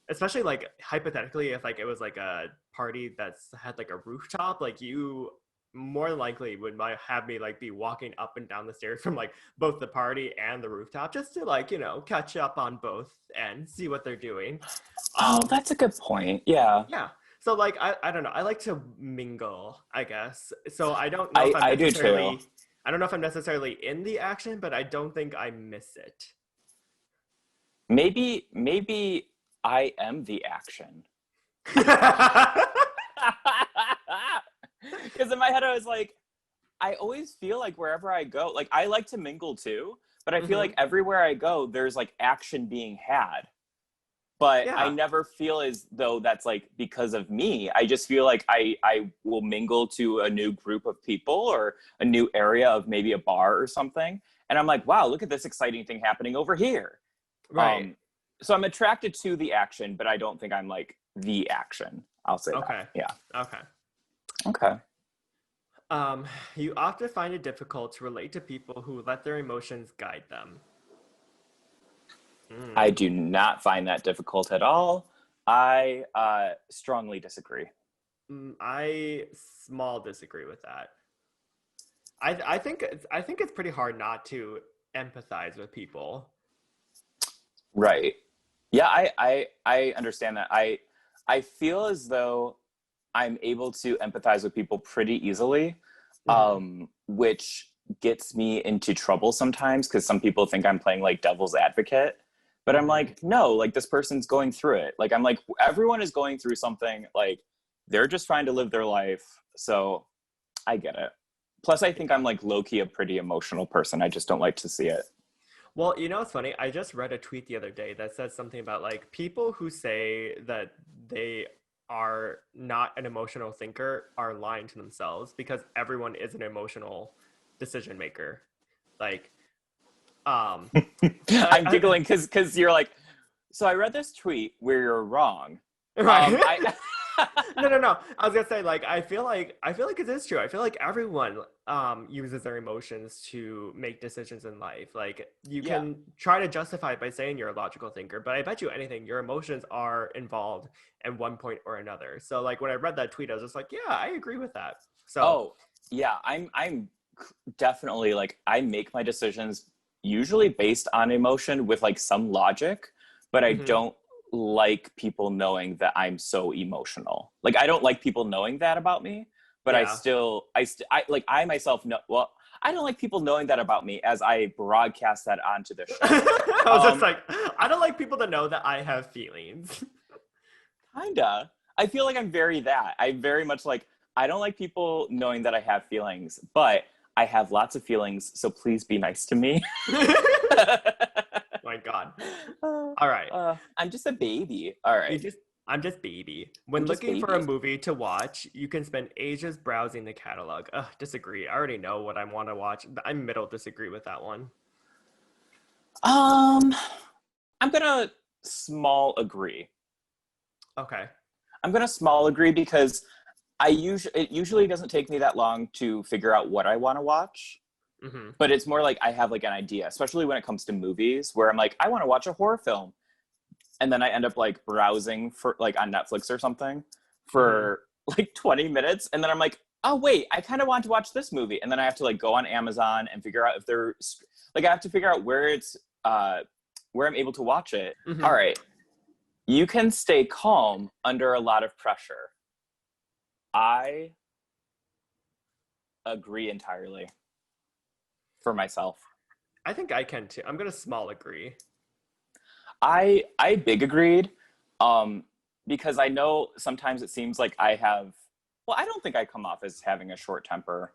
Especially like hypothetically, if like it was like a party that's had like a rooftop, like you more than likely would have me like be walking up and down the stairs from like both the party and the rooftop just to like, catch up on both and see what they're doing. That's a good point. Yeah. Yeah. So like I don't know. I like to mingle, I guess. So I don't know if I do too. I don't know if I'm necessarily in the action, but I don't think I miss it. Maybe I am the action. Because in my head I was like, I always feel like wherever I go, like I like to mingle too, but I feel like everywhere I go, there's like action being had. But I never feel as though that's like because of me. I just feel like I will mingle to a new group of people or a new area of maybe a bar or something. And I'm like, wow, look at this exciting thing happening over here. Right. So I'm attracted to the action, but I don't think I'm like the action. I'll say that. Yeah. Okay. You often find it difficult to relate to people who let their emotions guide them. I do not find that difficult at all. I strongly disagree. I small disagree with that. I think it's pretty hard not to empathize with people. Right. Yeah, I understand that. I feel as though I'm able to empathize with people pretty easily, which gets me into trouble sometimes because some people think I'm playing like devil's advocate. But I'm like, no, like this person's going through it. Like, I'm like, everyone is going through something. Like, they're just trying to live their life. So I get it. Plus, I think I'm like low-key a pretty emotional person. I just don't like to see it. Well, it's funny. I just read a tweet the other day that says something about like people who say that they are not an emotional thinker are lying to themselves because everyone is an emotional decision maker. Like, I'm giggling because you're like, so I read this tweet where you're wrong. Right. No. I was gonna say, like, I feel like it is true. I feel like everyone uses their emotions to make decisions in life. Like, you can try to justify it by saying you're a logical thinker, but I bet you anything, your emotions are involved at one point or another. So, like, when I read that tweet, I was just like, yeah, I agree with that. So, I'm definitely like, I make my decisions usually based on emotion with like some logic, but I don't like people knowing that I'm so emotional. Like, I don't like people knowing that about me, but I myself know, well, I don't like people knowing that about me as I broadcast that onto the show. I was just like, I don't like people to know that I have feelings. Kinda. I feel like I'm very much like, I don't like people knowing that I have feelings, but I have lots of feelings, so please be nice to me. My God. All right. I'm just a baby. All right. I'm just baby. When looking for a movie to watch, you can spend ages browsing the catalog. Ugh, disagree. I already know what I want to watch. I'm middle disagree with that one. I'm gonna small agree. Okay. I'm gonna small agree because it usually doesn't take me that long to figure out what I want to watch. Mm-hmm. But it's more like I have like an idea, especially when it comes to movies, where I'm like, I want to watch a horror film. And then I end up like browsing for like on Netflix or something for like 20 minutes. And then I'm like, oh wait, I kind of want to watch this movie. And then I have to like go on Amazon and figure out if there's like, I have to figure out where it's, where I'm able to watch it. Mm-hmm. All right. You can stay calm under a lot of pressure. I agree entirely for myself. I think I can too. I'm going to small agree. I big agreed, because I know sometimes it seems like I don't think I come off as having a short temper.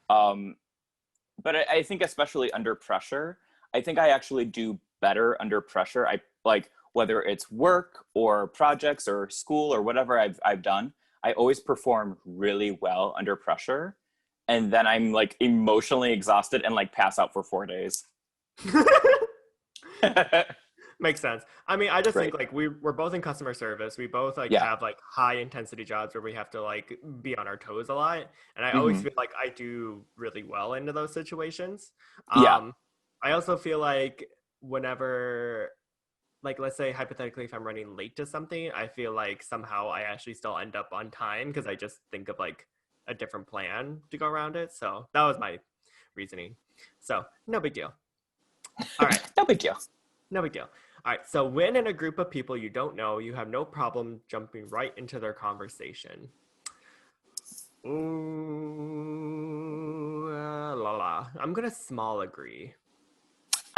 But I think especially under pressure, I think I actually do better under pressure. I like, whether it's work or projects or school or whatever I've done, I always perform really well under pressure. And then I'm like emotionally exhausted and like pass out for 4 days. Makes sense. I mean, I just think like we're both in customer service. We both like have like high intensity jobs where we have to like be on our toes a lot. And I always feel like I do really well into those situations. I also feel like whenever, like, let's say hypothetically, if I'm running late to something, I feel like somehow I actually still end up on time because I just think of like a different plan to go around it. So that was my reasoning. So no big deal. All right. No big deal. No big deal. All right, so when in a group of people you don't know, you have no problem jumping right into their conversation. Ooh, la la. I'm going to small agree.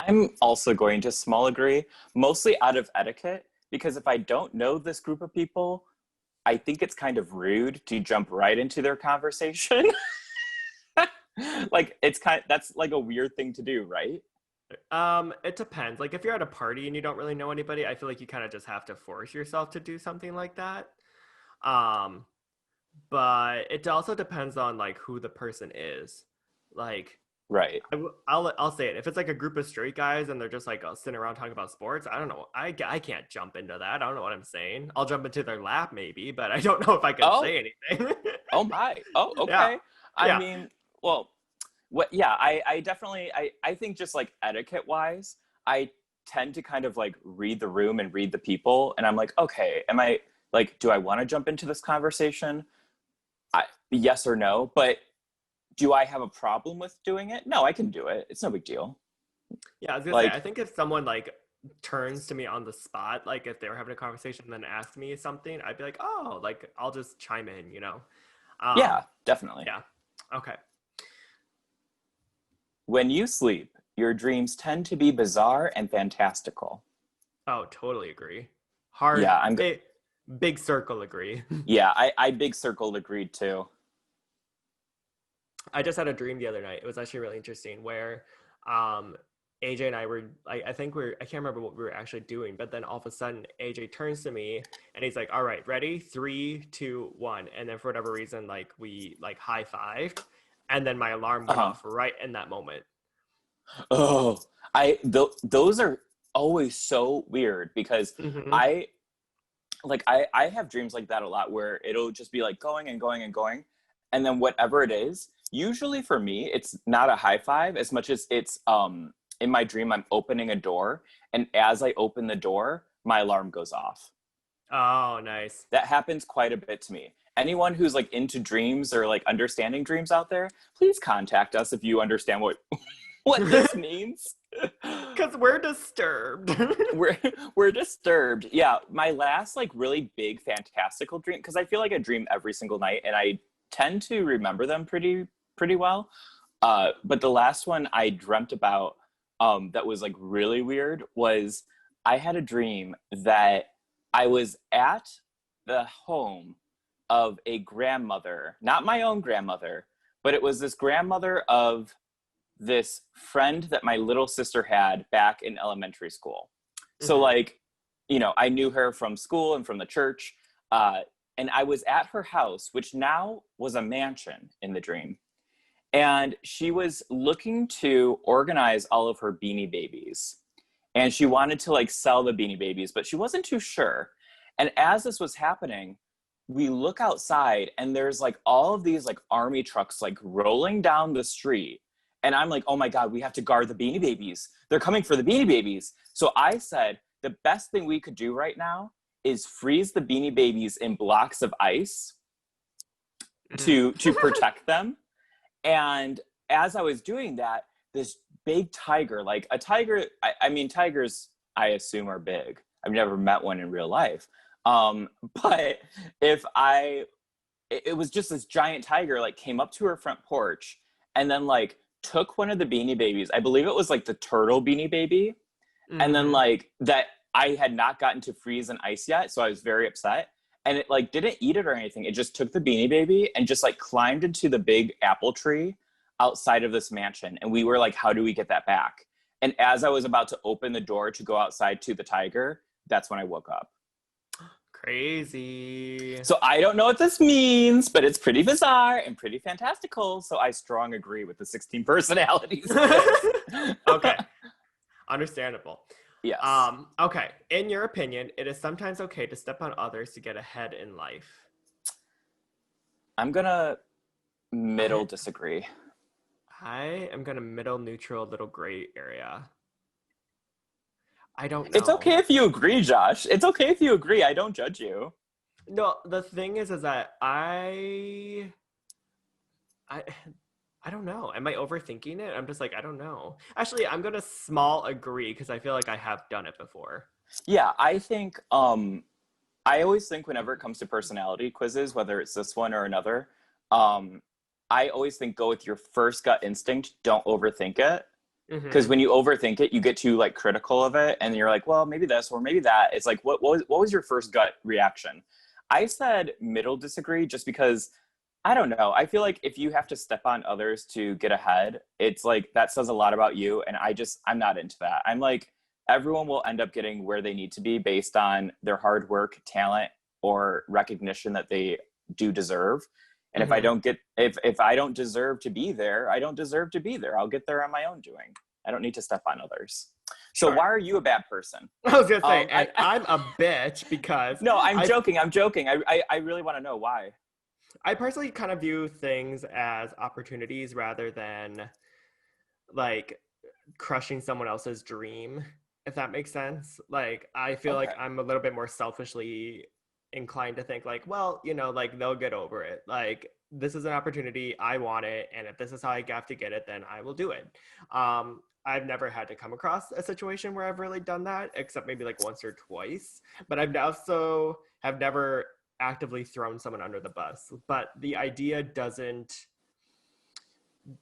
I'm also going to small agree, mostly out of etiquette, because if I don't know this group of people, I think it's kind of rude to jump right into their conversation. Like, that's like a weird thing to do, right? It depends. Like if you're at a party and you don't really know anybody, I feel like you kind of just have to force yourself to do something like that. But it also depends on like who the person is. Like, right. I'll say it. If it's like a group of straight guys and they're just like sitting around talking about sports, I don't know. I can't jump into that. I don't know what I'm saying. I'll jump into their lap maybe, but I don't know if I can say anything. Oh my. Oh, okay. Yeah. I mean, well, I definitely, I think just like etiquette wise, I tend to kind of like read the room and read the people. And I'm like, okay, am I like, do I want to jump into this conversation? Yes or no, but do I have a problem with doing it? No, I can do it. It's no big deal. Yeah, I was gonna say, I think if someone like turns to me on the spot, like if they were having a conversation and then asked me something, I'd be like, oh, like I'll just chime in, you know? Yeah, definitely. Yeah. Okay. When you sleep, your dreams tend to be bizarre and fantastical. Oh, totally agree. Hard. Yeah, I'm big circle agree. Yeah, I big circled agreed too. I just had a dream the other night. It was actually really interesting where AJ and I were, I can't remember what we were actually doing, but then all of a sudden AJ turns to me and he's like, all right, ready? 3, 2, 1. And then for whatever reason, like we like high-fived and then my alarm went off right in that moment. Oh, those are always so weird because I have dreams like that a lot where it'll just be like going and going and going. And then whatever it is, usually for me, it's not a high five as much as it's, in my dream, I'm opening a door. And as I open the door, my alarm goes off. Oh, nice. That happens quite a bit to me. Anyone who's like into dreams or like understanding dreams out there, please contact us if you understand what this means. Because we're disturbed. we're disturbed. Yeah, my last like really big fantastical dream, because I feel like I dream every single night and I tend to remember them pretty well. But the last one I dreamt about that was like really weird was I had a dream that I was at the home of a grandmother, not my own grandmother, but it was this grandmother of this friend that my little sister had back in elementary school. So like, you know, I knew her from school and from the church. And I was at her house, which now was a mansion in the dream. And she was looking to organize all of her Beanie Babies. And she wanted to like sell the Beanie Babies, but she wasn't too sure. And as this was happening, we look outside and there's like all of these like army trucks like rolling down the street. And I'm like, oh my God, we have to guard the Beanie Babies. They're coming for the Beanie Babies. So I said, the best thing we could do right now is freeze the Beanie Babies in blocks of ice to protect them. And as I was doing that, this big tiger, like a tiger, I mean, tigers, I assume are big. I've never met one in real life. But it was just this giant tiger, like came up to her front porch and then like took one of the Beanie Babies. I believe it was like the turtle Beanie Baby. And then like that I had not gotten to freeze and ice yet. So I was very upset. And it like didn't eat it or anything. It just took the Beanie Baby and just like climbed into the big apple tree outside of this mansion. And we were like, how do we get that back? And as I was about to open the door to go outside to the tiger, that's when I wowoke up. Crazy. So I don't know what this means, but it's pretty bizarre and pretty fantastical. So I strong agree with the 16 personalities. Okay. Understandable. Yes. Okay. In your opinion, it is sometimes okay to step on others to get ahead in life. I'm gonna middle disagree. I am gonna middle neutral little gray area. I don't know. It's okay if you agree, Josh. It's okay if you agree. I don't judge you. No, the thing is that I don't know. Am I overthinking it? I'm just like, I don't know. Actually, I'm gonna small agree because I feel like I have done it before. Yeah, I think I always think whenever it comes to personality quizzes, whether it's this one or another, I always think go with your first gut instinct. Don't overthink it. Because when you overthink it, you get too like critical of it, and you're like, well, maybe this or maybe that. It's like, what was your first gut reaction? I said middle disagree just because I don't know. I feel like if you have to step on others to get ahead, it's like that says a lot about you, and I'm not into that. I'm like, everyone will end up getting where they need to be based on their hard work, talent, or recognition that they do deserve. And if I don't deserve to be there, I don't deserve to be there. I'll get there on my own doing. I don't need to step on others. So why are you a bad person? I was gonna say, I'm a bitch because... No, I'm joking. I really want to know why. I personally kind of view things as opportunities rather than like crushing someone else's dream, if that makes sense. Like, I feel like I'm a little bit more selfishly inclined to think like, well, you know, like they'll get over it. Like, this is an opportunity, I want it, and if this is how I have to get it, then I will do it. I've never had to come across a situation where I've really done that, except maybe like once or twice. But I've also have never actively thrown someone under the bus. But the idea doesn't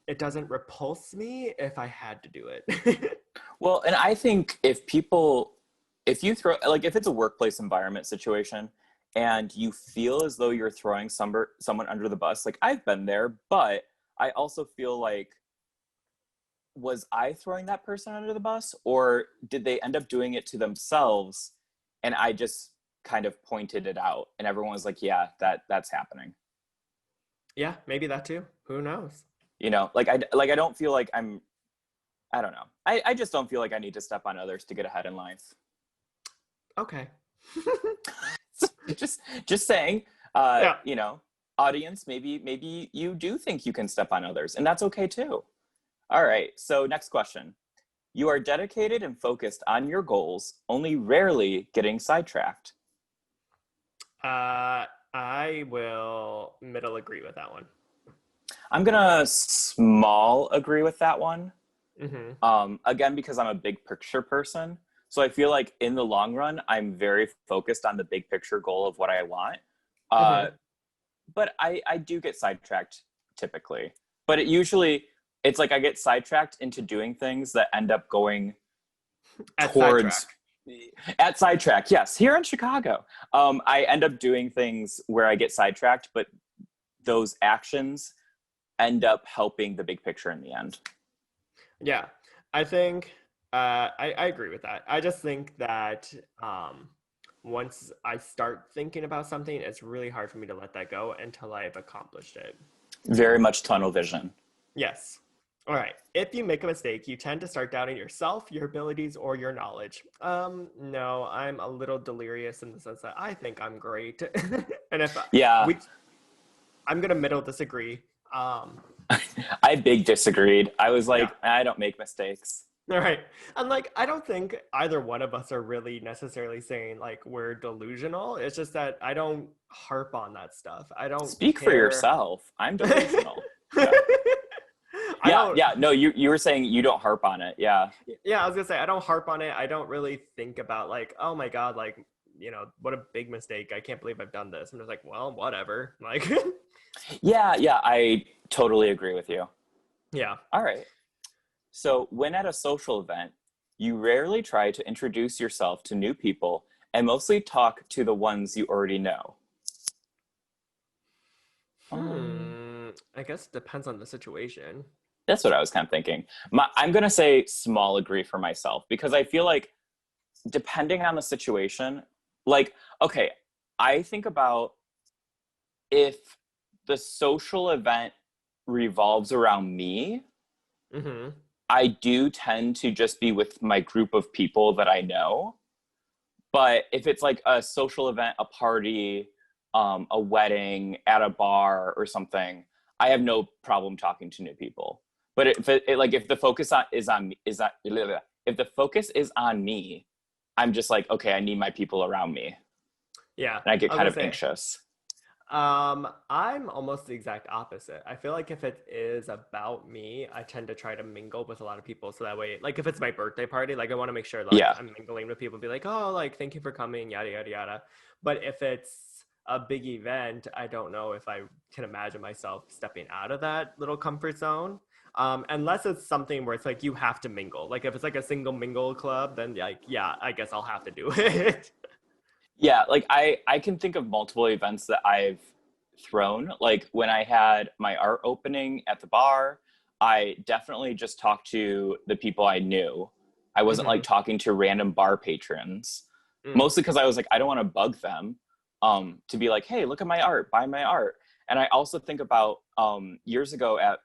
repulse me if I had to do it. Well, and I think if you throw, like if it's a workplace environment situation, and you feel as though you're throwing someone under the bus, like I've been there, but I also feel like, was I throwing that person under the bus, or did they end up doing it to themselves and I just kind of pointed it out and everyone was like, yeah, that's happening. Yeah, maybe that too. Who knows? You know, I don't feel like I don't know. I just don't feel like I need to step on others to get ahead in life. Okay. just saying, yeah. You know, audience, maybe you do think you can step on others, and that's okay too. All right, so next question. You are dedicated and focused on your goals, only rarely getting sidetracked. I will middle agree with that one. I'm gonna small agree with that one. Again, because I'm a big picture person. So I feel like in the long run, I'm very focused on the big picture goal of what I want. But I do get sidetracked typically. But it's like I get sidetracked into doing things that end up going towards... At Sidetrack, yes. Here in Chicago. I end up doing things where I get sidetracked, but those actions end up helping the big picture in the end. Yeah, I think I agree with that. I just think that once I start thinking about something, it's really hard for me to let that go until I've accomplished it. Very much tunnel vision. Yes. All right. If you make a mistake, you tend to start doubting yourself, your abilities, or your knowledge. No, I'm a little delirious in the sense that I think I'm great. And if Yeah. we, I'm gonna middle disagree. I big disagreed. I was like, Yeah. I don't make mistakes. All right. And like, I don't think either one of us are really necessarily saying like we're delusional. It's just that I don't harp on that stuff. I don't Speak for care. yourself. I'm delusional. Yeah. I don't. Yeah. No, you were saying you don't harp on it. Yeah. Yeah, I was gonna say I don't harp on it. I don't really think about like, oh my god, like what a big mistake. I can't believe I've done this. I'm just like, well, whatever. Like, Yeah. I totally agree with you. yeah. All right. So when at a social event, you rarely try to introduce yourself to new people and mostly talk to the ones you already know. I guess it depends on the situation. That's what I was kind of thinking. I'm going to say small agree for myself because I feel like depending on the situation, like, okay, I think about if the social event revolves around me, Mm-hmm. I do tend to just be with my group of people that I know. But if it's like a social event, a party, a wedding, at a bar or something, I have no problem talking to new people. But if the focus if the focus is on me, I'm just like, okay, I need my people around me, Yeah, and I get I was kind gonna of say. anxious. I'm almost the exact opposite. I feel like if it is about me, I tend to try to mingle with a lot of people. So that way, like if it's my birthday party, like I want to make sure like Yeah, I'm mingling with people, be like, oh, like thank you for coming, yada yada yada. But if it's a big event, I don't know if I can imagine myself stepping out of that little comfort zone. Unless it's something where it's like you have to mingle. Like if it's like a single mingle club, then like yeah, I guess I'll have to do it. yeah. Like I can think of multiple events that I've thrown. Like when I had my art opening at the bar, I definitely just talked to the people I knew. I wasn't like Mm-hmm. talking to random bar patrons, Mm. mostly because I was like, I don't want to bug them to be like, hey, look at my art, buy my art. And I also think about years ago at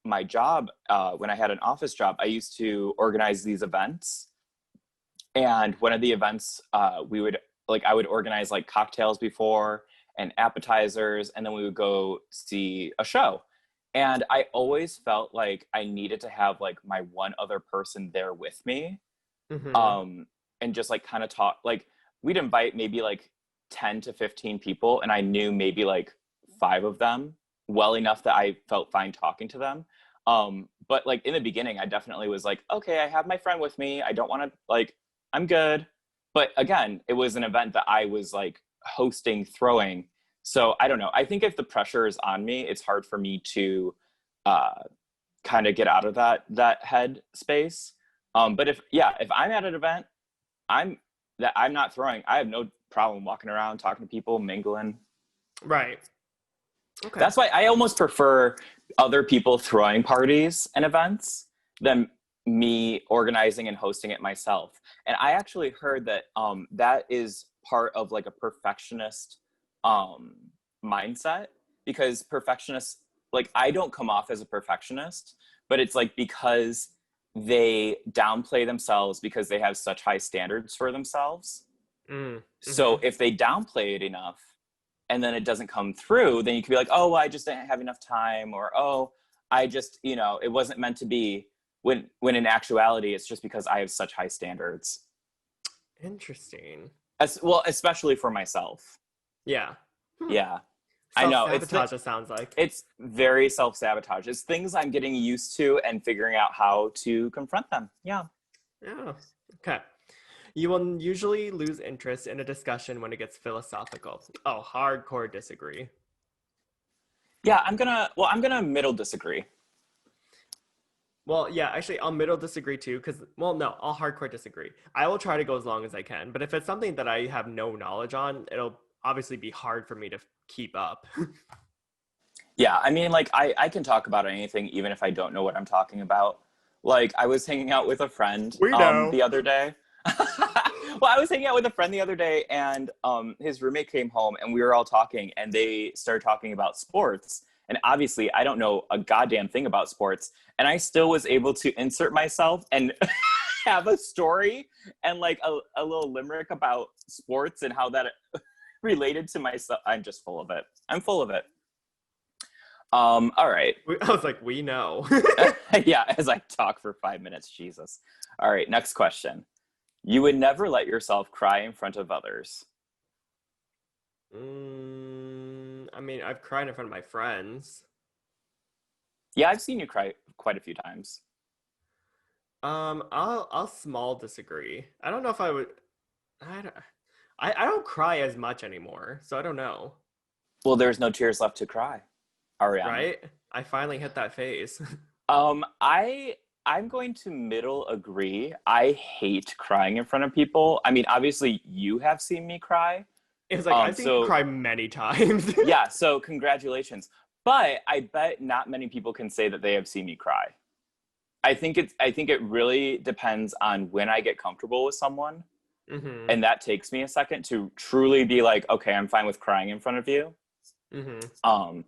my job, when I had an office job, I used to organize these events. And one of the events, I would organize like cocktails before and appetizers, and then we would go see a show. And I always felt like I needed to have like my one other person there with me, Mm-hmm. um, and just like kind of talk. Like we'd invite maybe like 10 to 15 people, and I knew maybe like five of them well enough that I felt fine talking to them. But like in the beginning, I definitely was like, okay, I have my friend with me. I don't want to like, I'm good. But again, it was an event that I was like hosting, throwing. So I don't know. I think if the pressure is on me, it's hard for me to uh, kind of get out of that head space. But if I'm at an event, I'm I'm not throwing. I have no problem walking around, talking to people, mingling. Right. Okay. That's why I almost prefer other people throwing parties and events than me organizing and hosting it myself. And I actually heard that that is part of like a perfectionist um, mindset, because perfectionists, like I don't come off as a perfectionist, but it's like because they downplay themselves because they have such high standards for themselves. Mm, So mm-hmm. if they downplay it enough and then it doesn't come through, then you can be like, oh, well, I just didn't have enough time, or oh, I just, it wasn't meant to be. When in actuality, it's just because I have such high standards. Interesting. Well, especially for myself. Yeah. Hmm. Yeah, I know. Self-sabotage, it sounds like. It's very self-sabotage. It's things I'm getting used to and figuring out how to confront them. Yeah. Yeah. Okay. You will usually lose interest in a discussion when it gets philosophical. Oh, hardcore disagree. Yeah, I'm gonna middle disagree. Well, yeah, actually, I'll middle disagree too, because, well, no, I'll hardcore disagree. I will try to go as long as I can, but if it's something that I have no knowledge on, it'll obviously be hard for me to keep up. Yeah, I mean, like, I can talk about anything even if I don't know what I'm talking about. Like, I was hanging out with a friend We know. the other day. Well, I was hanging out with a friend the other day, and his roommate came home, and we were all talking, and they started talking about sports. And obviously, I don't know a goddamn thing about sports, and I still was able to insert myself and have a story and like a little limerick about sports and how that related to myself. I'm just full of it. I'm full of it. All right. I was like, we know. Yeah, as I talk for 5 minutes, Jesus. All right, next question. You would never let yourself cry in front of others. I mean, I've cried in front of my friends. Yeah, I've seen you cry quite a few times. I'll small disagree. I don't know if I would. I don't, I don't cry as much anymore, so I don't know. Well, there's no tears left to cry, Ariana. Right? I finally hit that phase. Um, I I'm going to middle agree. I hate crying in front of people. I mean, obviously you have seen me cry. It's like I've seen you So cry many times. yeah, so congratulations. But I bet not many people can say that they have seen me cry. I think it really depends on when I get comfortable with someone. Mm-hmm. And that takes me a second to truly be like, okay, I'm fine with crying in front of you. Mm-hmm. Um,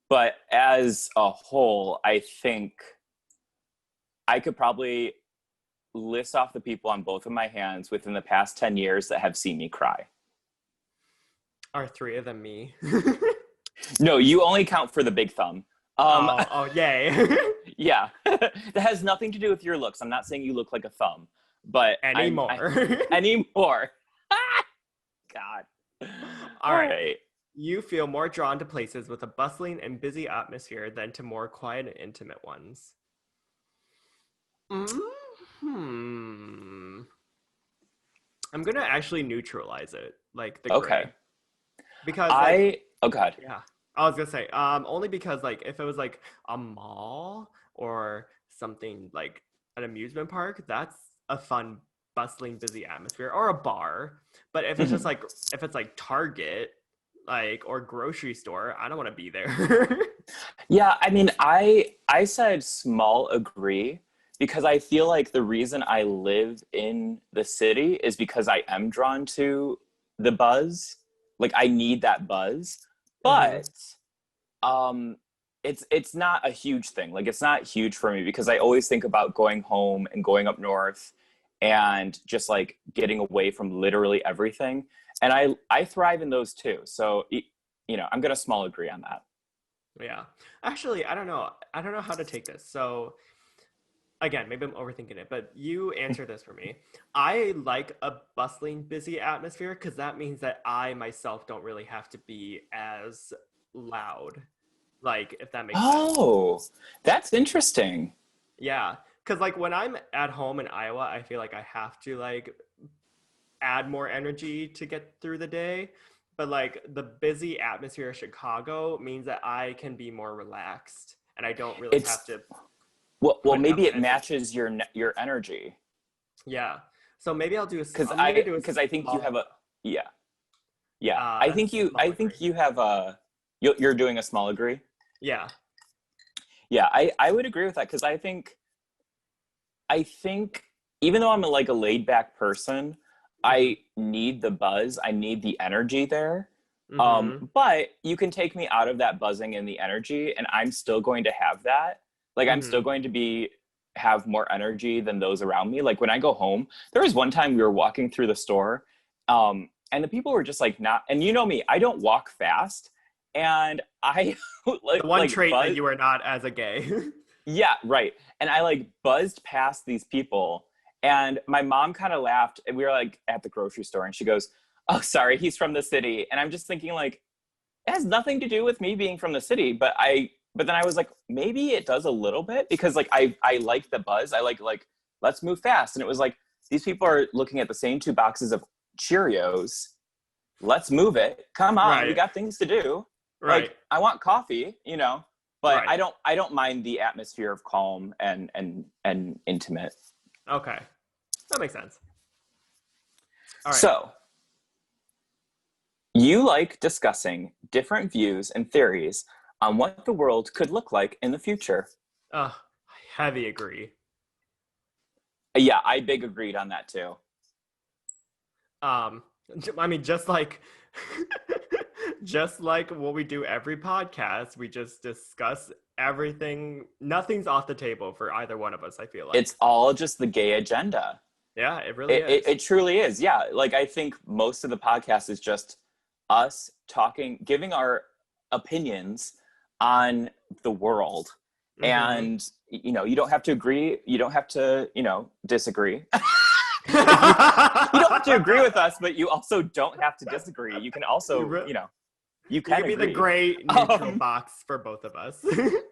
but as a whole, I think I could probably list off the people on both of my hands within the past 10 years that have seen me cry. Are three of them me? No, you only count for the big thumb. Oh, yay. Yeah, that has nothing to do with your looks. I'm not saying you look like a thumb, but Anymore. anymore. God. All All right. right. You feel more drawn to places with a bustling and busy atmosphere than to more quiet and intimate ones. Hmm. I'm gonna actually neutralize it, like the Okay. gray, because like Oh God. yeah, I was gonna say only because like if it was like a mall or something like an amusement park, that's a fun, bustling, busy atmosphere, or a bar. But if it's just Mhm. like if it's like Target, like or grocery store, I don't want to be there. Yeah, I mean, I said small agree because I feel like the reason I live in the city is because I am drawn to the buzz. Like I need that buzz. Hmm. But um it's not a huge thing. Like it's not huge for me because I always think about going home and going up north and just like getting away from literally everything. And I thrive in those too. So you know, I'm going to small agree on that. Yeah. Actually, I don't know. I don't know how to take this. So again, maybe I'm overthinking it, but you answer this for me. I like a bustling, busy atmosphere because that means that I myself don't really have to be as loud. Like, if that makes sense. Oh, that's interesting. Yeah. Because, like, when I'm at home in Iowa, I feel like I have to, like, add more energy to get through the day. But, like, the busy atmosphere of Chicago means that I can be more relaxed and I don't really have It's to well, put maybe up it as much. matches your energy Yeah. So maybe because I'm gonna do a because I think you have a small yeah yeah a small I agree. think you have a you're doing a small agree. Yeah. Yeah, I would agree with that because I think even though I'm like a laid back person, Mm-hmm. I need the buzz. I need the energy there. Mm-hmm. But you can take me out of that buzzing and the energy, and I'm still going to have that. Like I'm still Mm-hmm. going to be have more energy than those around me. Like when I go home, there was one time we were walking through the store, and the people were just like not. And you know me, I don't walk fast, and I The one like trait that buzz. you are not as a gay. Yeah, right. And I like buzzed past these people and my mom kind of laughed and we were like at the grocery store and she goes, "Oh, sorry, he's from the city." And I'm just thinking like it has nothing to do with me being from the city, but then I was like maybe it does a little bit because like I like the buzz. I like let's move fast. And it was like these people are looking at the same two boxes of Cheerios. Let's move it. Come on, we Right. got things to do. Right. Like I want coffee, you know, but Right. I don't mind the atmosphere of calm and intimate. Okay. That makes sense. All right. So you like discussing different views and theories on what the world could look like in the future. Heavy agree. Yeah, I big agreed on that too. I mean, just like just like what we do every podcast, we just discuss everything. Nothing's off the table for either one of us, I feel like. It's all just the gay agenda. Yeah, it really is. It truly is. Yeah. Like, I think most of the podcast is just us talking, giving our opinions on the world. Mm-hmm. And, you know, you don't have to agree. You don't have to, you know, disagree. you don't have to agree with us, but you also don't have to disagree. You can also, you know, you can be agree. The gray neutral box for both of us.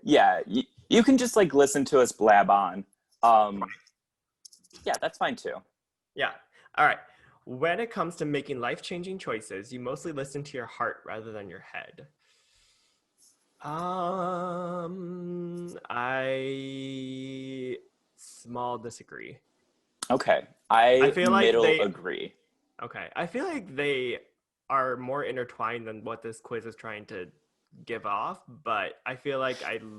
Yeah. You can just like listen to us blab on. Yeah, that's fine too. Yeah. All right. When it comes to making life-changing choices, you mostly listen to your heart rather than your head. I small disagree. Okay. I feel like agree. Okay. I feel like they are more intertwined than what this quiz is trying to give off, but I feel like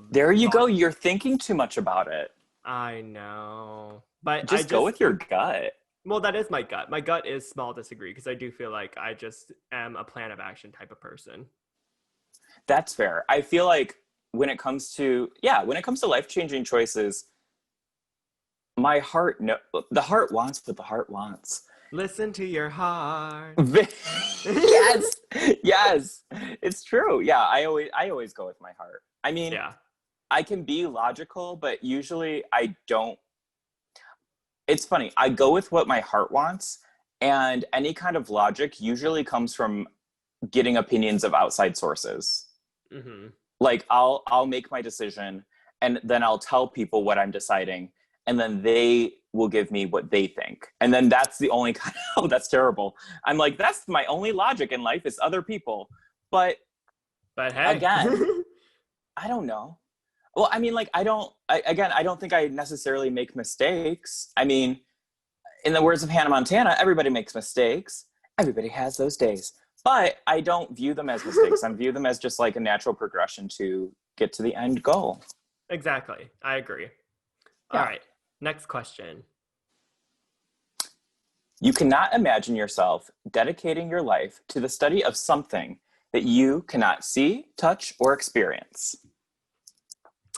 There you go. You're thinking too much about it. I know. But just go with your gut. Well, that is my gut. My gut is small disagree because I do feel like I just am a plan of action type of person. That's fair. I feel like when it comes to life-changing choices, the heart wants what the heart wants. Listen to your heart. Yes. Yes. It's true. Yeah, I always go with my heart. I mean, yeah. I can be logical, but usually I don't. It's funny. I go with what my heart wants, and any kind of logic usually comes from getting opinions of outside sources. Mm-hmm. Like I'll make my decision, and then I'll tell people what I'm deciding, and then they will give me what they think. And then that's the only kind of, that's terrible. I'm like, that's my only logic in life is other people. But hey. Again, I don't know. Well, I mean, like, I don't think I necessarily make mistakes. I mean, in the words of Hannah Montana, everybody makes mistakes. Everybody has those days. But I don't view them as mistakes. I view them as just like a natural progression to get to the end goal. Exactly. I agree. Yeah. All right. Next question. You cannot imagine yourself dedicating your life to the study of something that you cannot see, touch, or experience.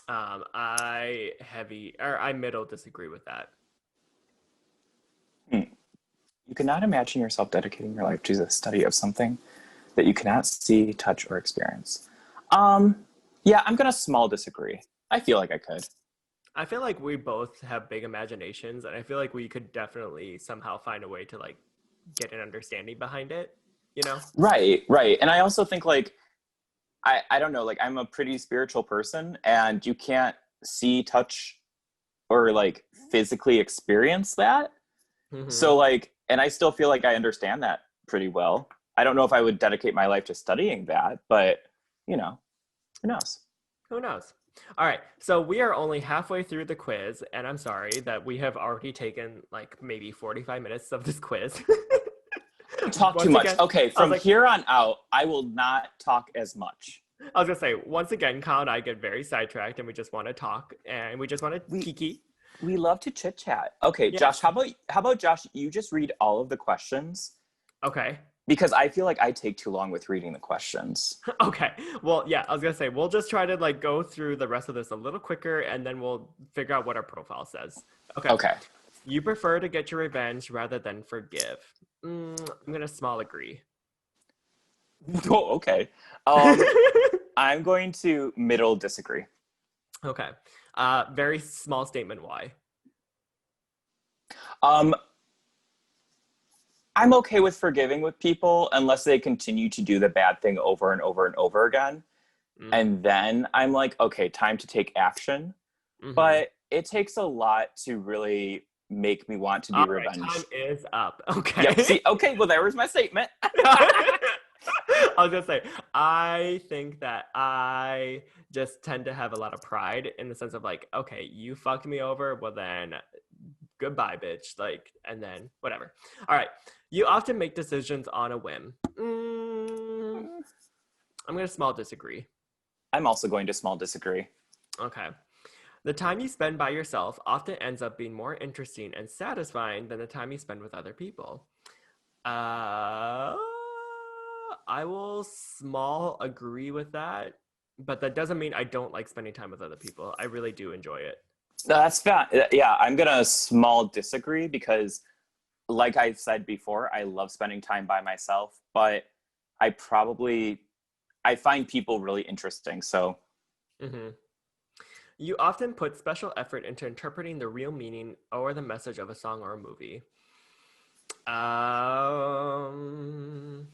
I middle disagree with that. You cannot imagine yourself dedicating your life to the study of something that you cannot see, touch, or experience. Yeah, I'm gonna small disagree. I feel like I could. I feel like we both have big imaginations, and I feel like we could definitely somehow find a way to like get an understanding behind it, you know? Right. And I also think like, I don't know, like I'm a pretty spiritual person, and you can't see, touch, or like physically experience that. Mm-hmm. So like, and I still feel like I understand that pretty well. I don't know if I would dedicate my life to studying that, but you know, who knows? Who knows? All right, so we are only halfway through the quiz, and I'm sorry that we have already taken like maybe 45 minutes of this quiz. Talk too much. Okay, from here on out, I will not talk as much. I was gonna say, once again, Kyle and I get very sidetracked, and we just want to talk, and we just want to kiki. We love to chit chat. Okay, yes. Josh, how about Josh? You just read all of the questions. Okay. Because I feel like I take too long with reading the questions. Okay. Well, yeah, I was going to say, we'll just try to like go through the rest of this a little quicker, and then we'll figure out what our profile says. Okay. You prefer to get your revenge rather than forgive. I'm going to small agree. Oh, okay. I'm going to middle disagree. Okay. Very small statement. Why? I'm okay with forgiving with people unless they continue to do the bad thing over and over and over again. And then I'm like, okay, time to take action. Mm-hmm. But it takes a lot to really make me want to be revenge. Time is up. Okay. Yep, see, okay, well, there was my statement. I was going to say, I think that I just tend to have a lot of pride in the sense of like, okay, you fucked me over, well then goodbye, bitch. Like, and then whatever. All right. You often make decisions on a whim. I'm going to small disagree. I'm also going to small disagree. Okay. The time you spend by yourself often ends up being more interesting and satisfying than the time you spend with other people. Uh, I will small agree with that, but that doesn't mean I don't like spending time with other people. I really do enjoy it. No, that's fine. Yeah, I'm gonna small disagree because, like I said before, I love spending time by myself, but I probably I find people really interesting. So Hmm. You often put special effort into interpreting the real meaning or the message of a song or a movie. Um,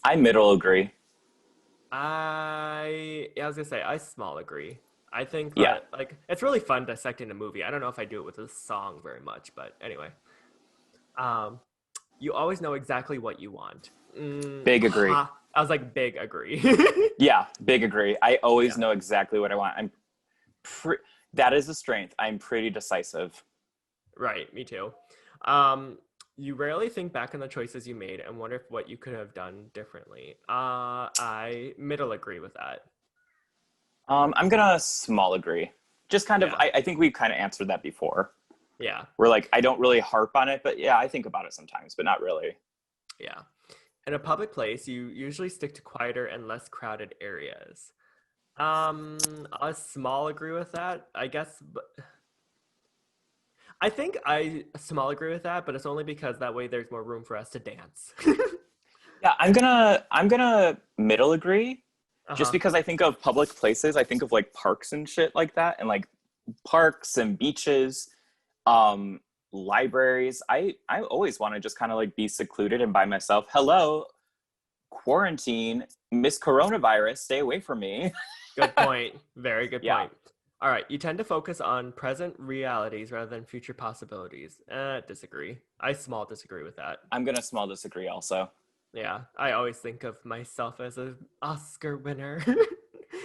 I middle agree. I was gonna say I small agree. I think Yeah, that like it's really fun dissecting a movie. I don't know if I do it with a song very much, but anyway. Um, you always know exactly what you want. big agree. I was like big agree. Yeah, big agree. I always Yeah, know exactly what I want. Pre- that is a strength. I'm pretty decisive. right. Me too. Um, you rarely think back on the choices you made and wonder if what you could have done differently. I middle agree with that. I'm gonna small agree. Just kind of, Yeah, I think we've kind of answered that before. yeah, We're like, I don't really harp on it, but yeah, I think about it sometimes, but not really. yeah. In a public place, you usually stick to quieter and less crowded areas. A small agree with that, I guess. But I think I small agree with that, but it's only because that way there's more room for us to dance. Yeah, I'm gonna middle agree. Uh Just huh. because I think of public places, I think of like parks and shit like that, and like parks and beaches, um, libraries. I always want to just kind of like be secluded and by myself. Hello, quarantine, Miss Coronavirus, stay away from me. Good point. Very good Yeah, point. All right. You tend to focus on present realities rather than future possibilities. Disagree. I small disagree with that. I'm gonna small disagree also. Yeah. I always think of myself as an Oscar winner.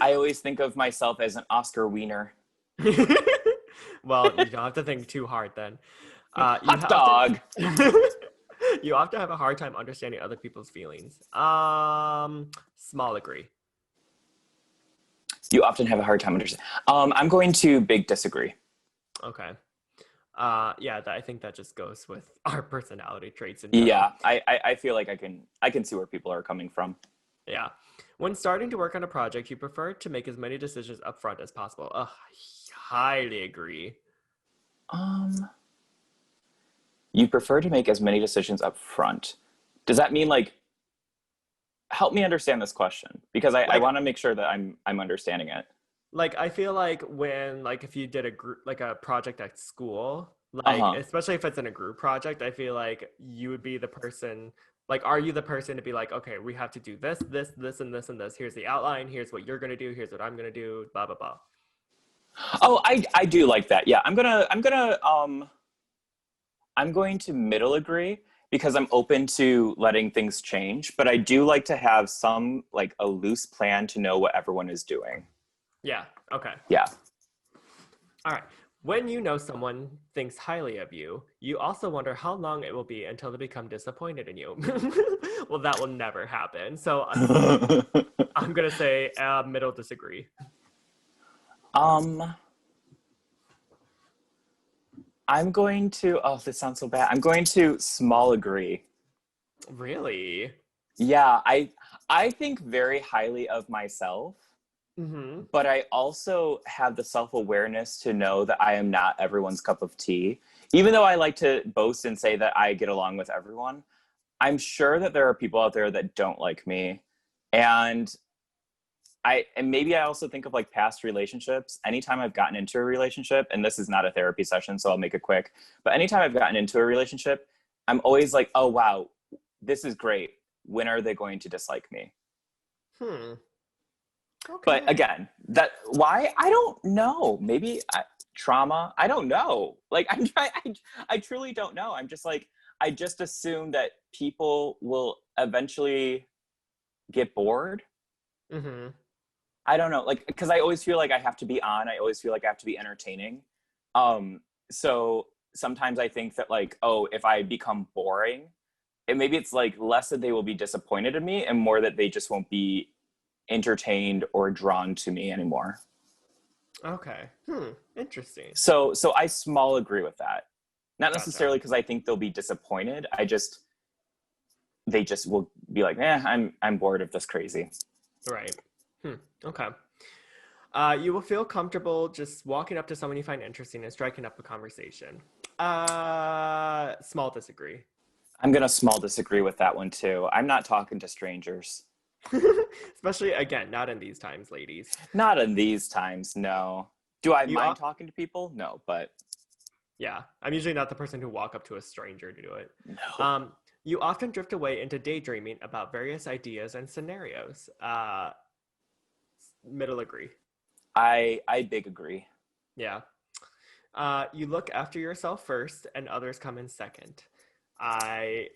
I always think of myself as an Oscar wiener. Well, you don't have to think too hard then. You Hot often dog. you often have a hard time understanding other people's feelings. Small agree. You often have a hard time understanding. I'm going to big disagree. Okay. Yeah, I think that just goes with our personality traits in general. Yeah, I feel like I can see where people are coming from. Yeah. When starting to work on a project, you prefer to make as many decisions upfront as possible. Ugh, highly agree. Um, you prefer to make as many decisions up front. Does that mean like help me understand this question? Because I Like want to make sure that I'm understanding it. I feel like when like if you did a group like a project at school, like Uh-huh. especially if it's in a group project, I feel like you would be the person like are you the person to be like, okay, we have to do this and this and this. Here's the outline, here's what you're gonna do, here's what I'm gonna do, blah blah blah. Oh, I do like that. Yeah, I'm going to middle agree because I'm open to letting things change, but I do like to have some like a loose plan to know what everyone is doing. Yeah, okay. Yeah. All right. When you know someone thinks highly of you, you also wonder how long it will be until they become disappointed in you. Well, that will never happen. So I'm going to say middle disagree. um I'm going to oh this sounds so bad. I'm going to small agree. Really? Yeah, I think very highly of myself, Mm-hmm. but I also have the self-awareness to know that I am not everyone's cup of tea. Even though I like to boast and say that I get along with everyone, I'm sure that there are people out there that don't like me. And and maybe I also think of like past relationships. Anytime I've gotten into a relationship, and this is not a therapy session, so I'll make it quick, but anytime I've gotten into a relationship, I'm always like, oh wow, this is great. When are they going to dislike me? Hmm. But Okay. again, that why I don't know. Maybe trauma. I don't know. Like I'm trying. I truly don't know. I'm just like I just assume that people will eventually get bored. Mm-hmm. I don't know. Like because I always feel like I have to be on. I always feel like I have to be entertaining. So sometimes I think that like oh if I become boring, and maybe it's like less that they will be disappointed in me and more that they just won't be entertained or drawn to me anymore. Okay. Interesting. So I small agree with that. Not Gotcha. necessarily because I think they'll be disappointed. They just will be like, I'm bored of this crazy. Right. Okay. You will feel comfortable just walking up to someone you find interesting and striking up a conversation. Small disagree. I'm going to small disagree with that one too. I'm not talking to strangers. Especially, again, not in these times, ladies. Not in these times, no. Do I mind talking to people? No, but... Yeah, I'm usually not the person who walk up to a stranger to do it. No. You often drift away into daydreaming about various ideas and scenarios. Middle agree. I big agree. Yeah. You look after yourself first and others come in second. I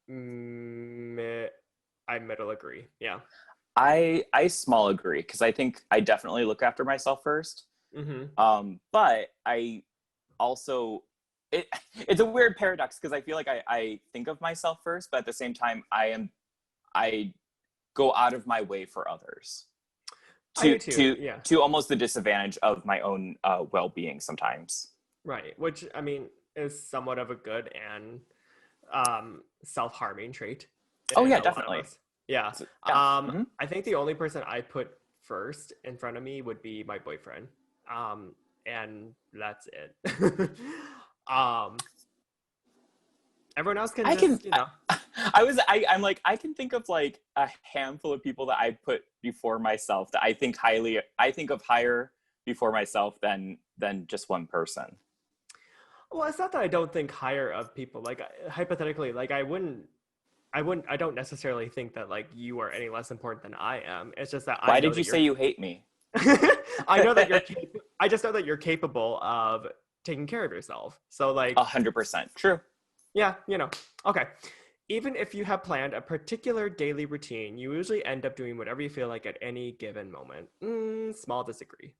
middle agree. Yeah. I small agree because I think I definitely look after myself first. But I also it's a weird paradox because I feel like I think of myself first, but at the same time I go out of my way for others to almost the disadvantage of my own well-being sometimes. Right, which I mean is somewhat of a good and self-harming trait. Oh yeah, definitely. Yeah. I think the only person I put first in front of me would be my boyfriend. And that's it. Everyone else can I'm like, I can think of like a handful of people that I put before myself that I think of higher before myself than just one person. Well, it's not that I don't think higher of people. Like hypothetically, like I don't necessarily think that like you are any less important than I am. It's just that Why did you say you hate me? I know that I just know that you're capable of taking care of yourself. So like 100% true. Yeah, Okay. Even if you have planned a particular daily routine, you usually end up doing whatever you feel like at any given moment. Small disagree.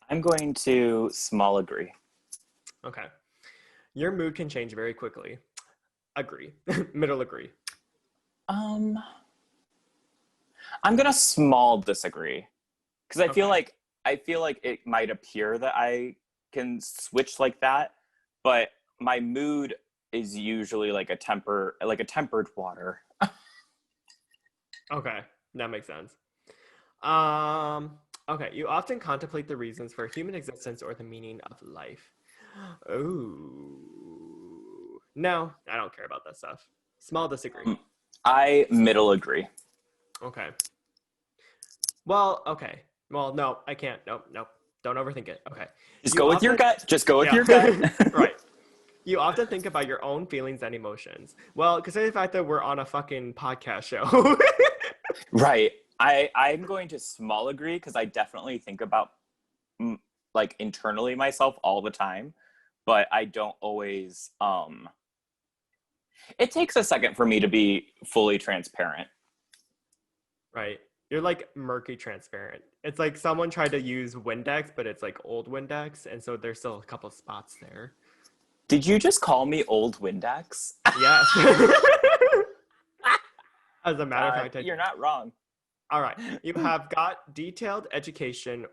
I'm going to small agree. Okay. Your mood can change very quickly. Agree. Middle agree. I'm gonna small disagree because I feel like it might appear that I can switch like that, but my mood is usually like a tempered water. Okay, that makes sense. Okay, you often contemplate the reasons for human existence or the meaning of life. Oh, no, I don't care about that stuff. Small disagree. I middle agree. Okay. Well, okay. Well, no, I can't. Nope. Don't overthink it. Okay. Just go with your gut. Right. You often think about your own feelings and emotions. Well, consider the fact that we're on a fucking podcast show. Right. I'm going to small agree because I definitely think about like internally myself all the time, but I don't always it takes a second for me to be fully transparent. Right. You're like murky transparent. It's like someone tried to use Windex, but it's like old Windex, and so there's still a couple spots there. Did you just call me old Windex? Yes. As a matter of fact, you're not wrong. All right. You have got detailed education.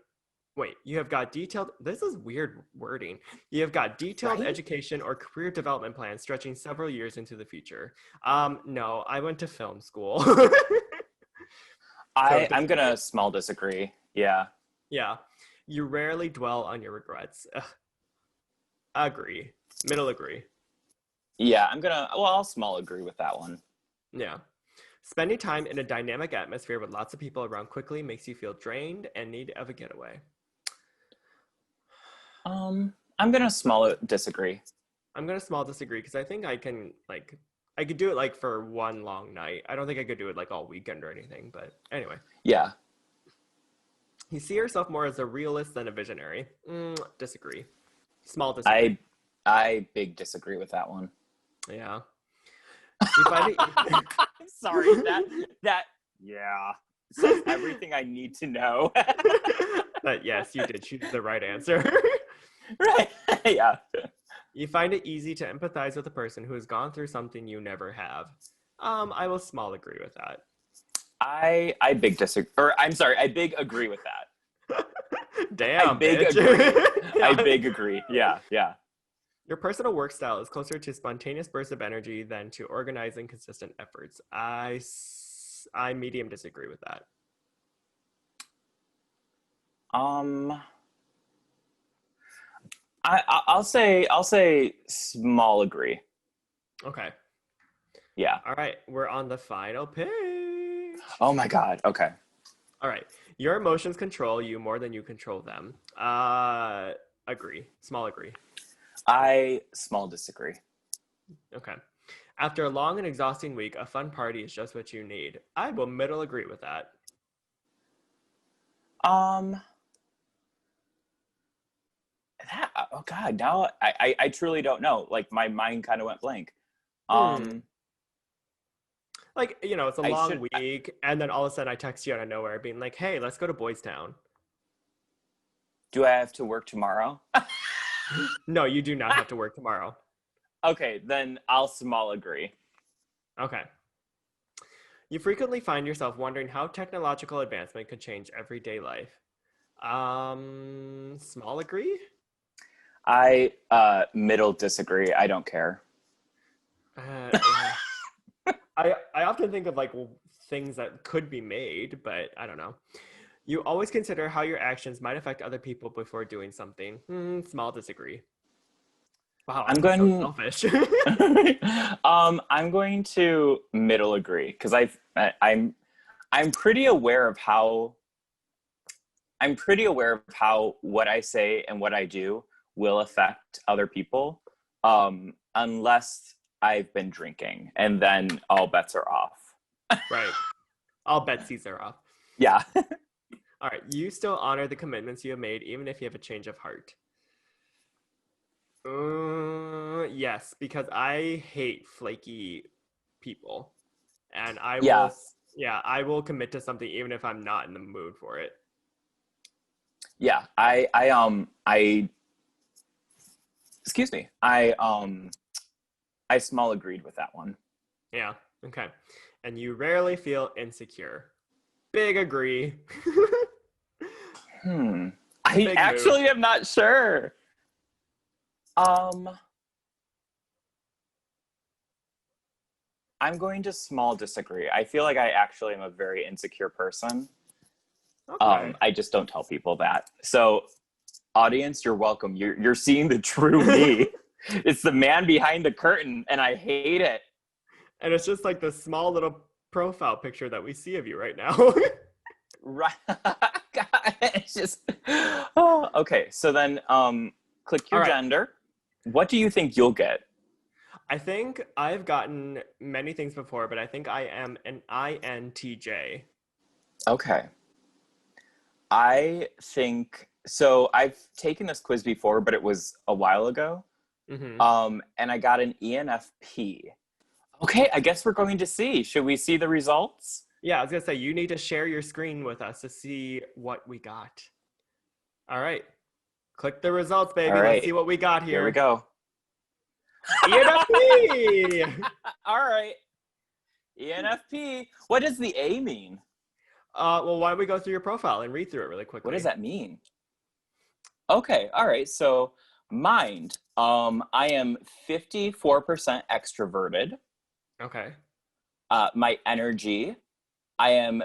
Wait, you have got detailed. This is weird wording. You have got detailed education or career development plans stretching several years into the future. No, I went to film school. I'm going to small disagree. Yeah. Yeah. You rarely dwell on your regrets. Agree. Middle agree. Yeah, I'll small agree with that one. Yeah. Spending time in a dynamic atmosphere with lots of people around quickly makes you feel drained and need of a getaway. I'm going to small disagree. I'm going to small disagree because I think I could do it like for one long night. I don't think I could do it like all weekend or anything, but anyway. Yeah. You see yourself more as a realist than a visionary. Disagree. Small disagree. I big disagree with that one. Yeah. I'm sorry. That says everything I need to know. But yes, you did choose the right answer. Right. Yeah. You find it easy to empathize with a person who has gone through something you never have. I will small agree with that. I big disagree, or I'm sorry, I big agree with that. Damn, I big bitch. agree. Yeah. I big agree. Yeah, yeah. Your personal work style is closer to spontaneous bursts of energy than to organizing consistent efforts. I medium disagree with that. Um, I'll say small agree. Okay. Yeah. All right. We're on the final page. Oh my God. Okay. All right. Your emotions control you more than you control them. Agree. Small agree. I small disagree. Okay. After a long and exhausting week, a fun party is just what you need. I will middle agree with that. Um, oh God, now I truly don't know. Like my mind kind of went blank. Hmm. Um, Like, it's a I long should. week, and then all of a sudden I text you out of nowhere being like, hey, let's go to Boys Town. Do I have to work tomorrow? No, you do not have to work tomorrow. Okay, then I'll small agree. Okay. You frequently find yourself wondering how technological advancement could change everyday life. Small agree? I middle disagree. I don't care. Yeah. I often think of things that could be made, but I don't know. You always consider how your actions might affect other people before doing something. Small disagree. Wow, I'm I'm so going. selfish. I'm going to middle agree because I'm pretty aware of how what I say and what I do will affect other people, unless I've been drinking, and then all bets are off. Right. All betsies are off. Yeah. All right. You still honor the commitments you have made, even if you have a change of heart. Yes, because I hate flaky people, and Yeah. I will commit to something even if I'm not in the mood for it. Yeah. I excuse me. I small agreed with that one. Yeah. Okay. And you rarely feel insecure. Big agree. I Big move. actually am not sure. I'm going to small disagree. I feel like I actually am a very insecure person. Okay. I just don't tell people that. So, audience, you're welcome. You're seeing the true me. It's the man behind the curtain, and I hate it. And it's just like the small little profile picture that we see of you right now. Right. God, it's just. Oh, okay. So then, click All your right. gender. What do you think you'll get? I think I've gotten many things before, but I think I am an INTJ. Okay. I think so. I've taken this quiz before, but it was a while ago. Mm-hmm. And I got an ENFP. Okay, I guess we're going to see. Should we see the results? Yeah, I was gonna say you need to share your screen with us to see what we got. All right, click the results, All baby. Let's see right, what we got here we here. go. ENFP. All right, ENFP. What does the A mean? Well, why don't we go through your profile and read through it really quickly? What does that mean? Okay, all right. So mind. I am 54% extroverted. Okay. My energy. I am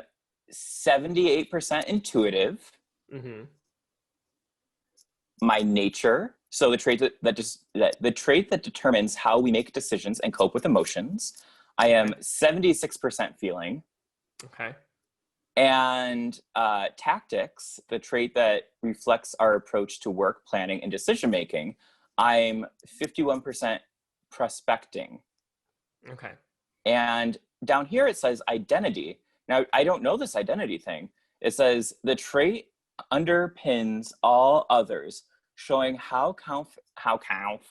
78% intuitive. Mm-hmm. My nature. So the trait the trait that determines how we make decisions and cope with emotions. I am 76% feeling. Okay. And tactics, the trait that reflects our approach to work planning and decision making. I'm 51% prospecting. Okay. And down here it says identity. Now, I don't know this identity thing. It says the trait underpins all others, showing how confident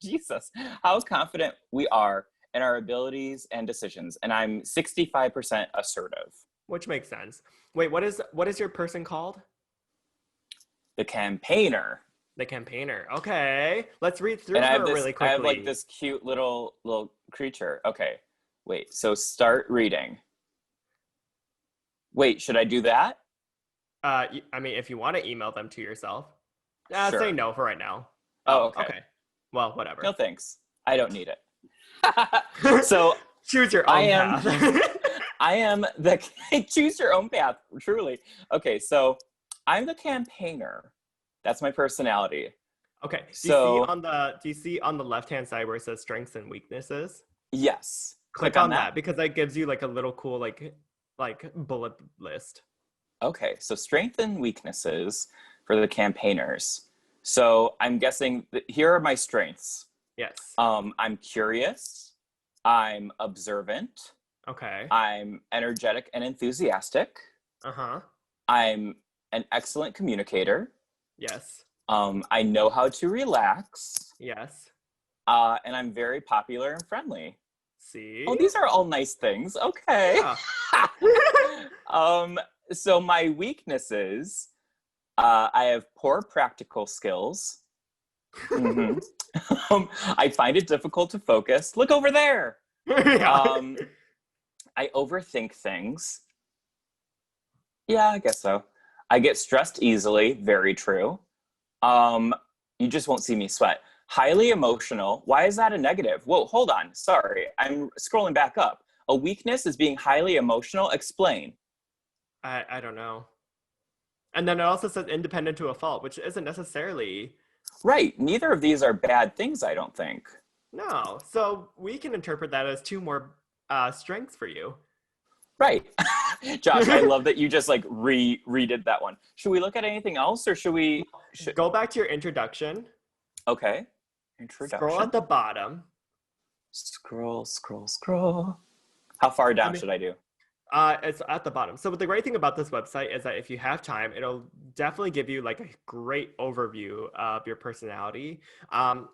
Jesus, how confident we are in our abilities and decisions. And I'm 65% assertive. Which makes sense. Wait, what is your person called? The campaigner. The campaigner. Okay. Let's read through And her really I have like quickly. this cute little creature. Okay. Wait, so start reading. Wait, should I do that? I mean, if you want to email them to yourself, say Sure. no for right now. Oh, Oh, okay. okay. Well, whatever. No thanks. I don't need it. So Choose your I own am path. I am the choose your own path, truly. Okay, so I'm the campaigner. That's my personality. Okay. So Do you see on the left-hand side where it says strengths and weaknesses? yes. Click Click on on that. that because that gives you like a little cool like bullet list. Okay, so strengths and weaknesses for the campaigners. So I'm guessing that here are my strengths. Yes. I'm curious. I'm observant. Okay. I'm energetic and enthusiastic. Uh-huh. I'm an excellent communicator. Yes. I know how to relax. Yes. And I'm very popular and friendly. See? Oh, these are all nice things. Okay. Yeah. So my weaknesses, I have poor practical skills. Mm-hmm. I find it difficult to focus. Look over there. Yeah. I overthink things. Yeah, I guess so. I get stressed easily. Very true. You just won't see me sweat. Highly emotional. Why is that a negative? Whoa, hold on. Sorry. I'm scrolling back up. A weakness is being highly emotional. Explain. I don't know. And then it also says independent to a fault, which isn't necessarily. Right. Neither of these are bad things, I don't think. No. So we can interpret that as two more strengths for you. Right. Josh, I love that you just like redid that one. Should we look at anything else or should we? Go back to your introduction. Okay. Scroll Introduction. at the bottom. Scroll. How far down should I do? It's at the bottom. So the great thing about this website is that if you have time, it'll definitely give you like a great overview of your personality.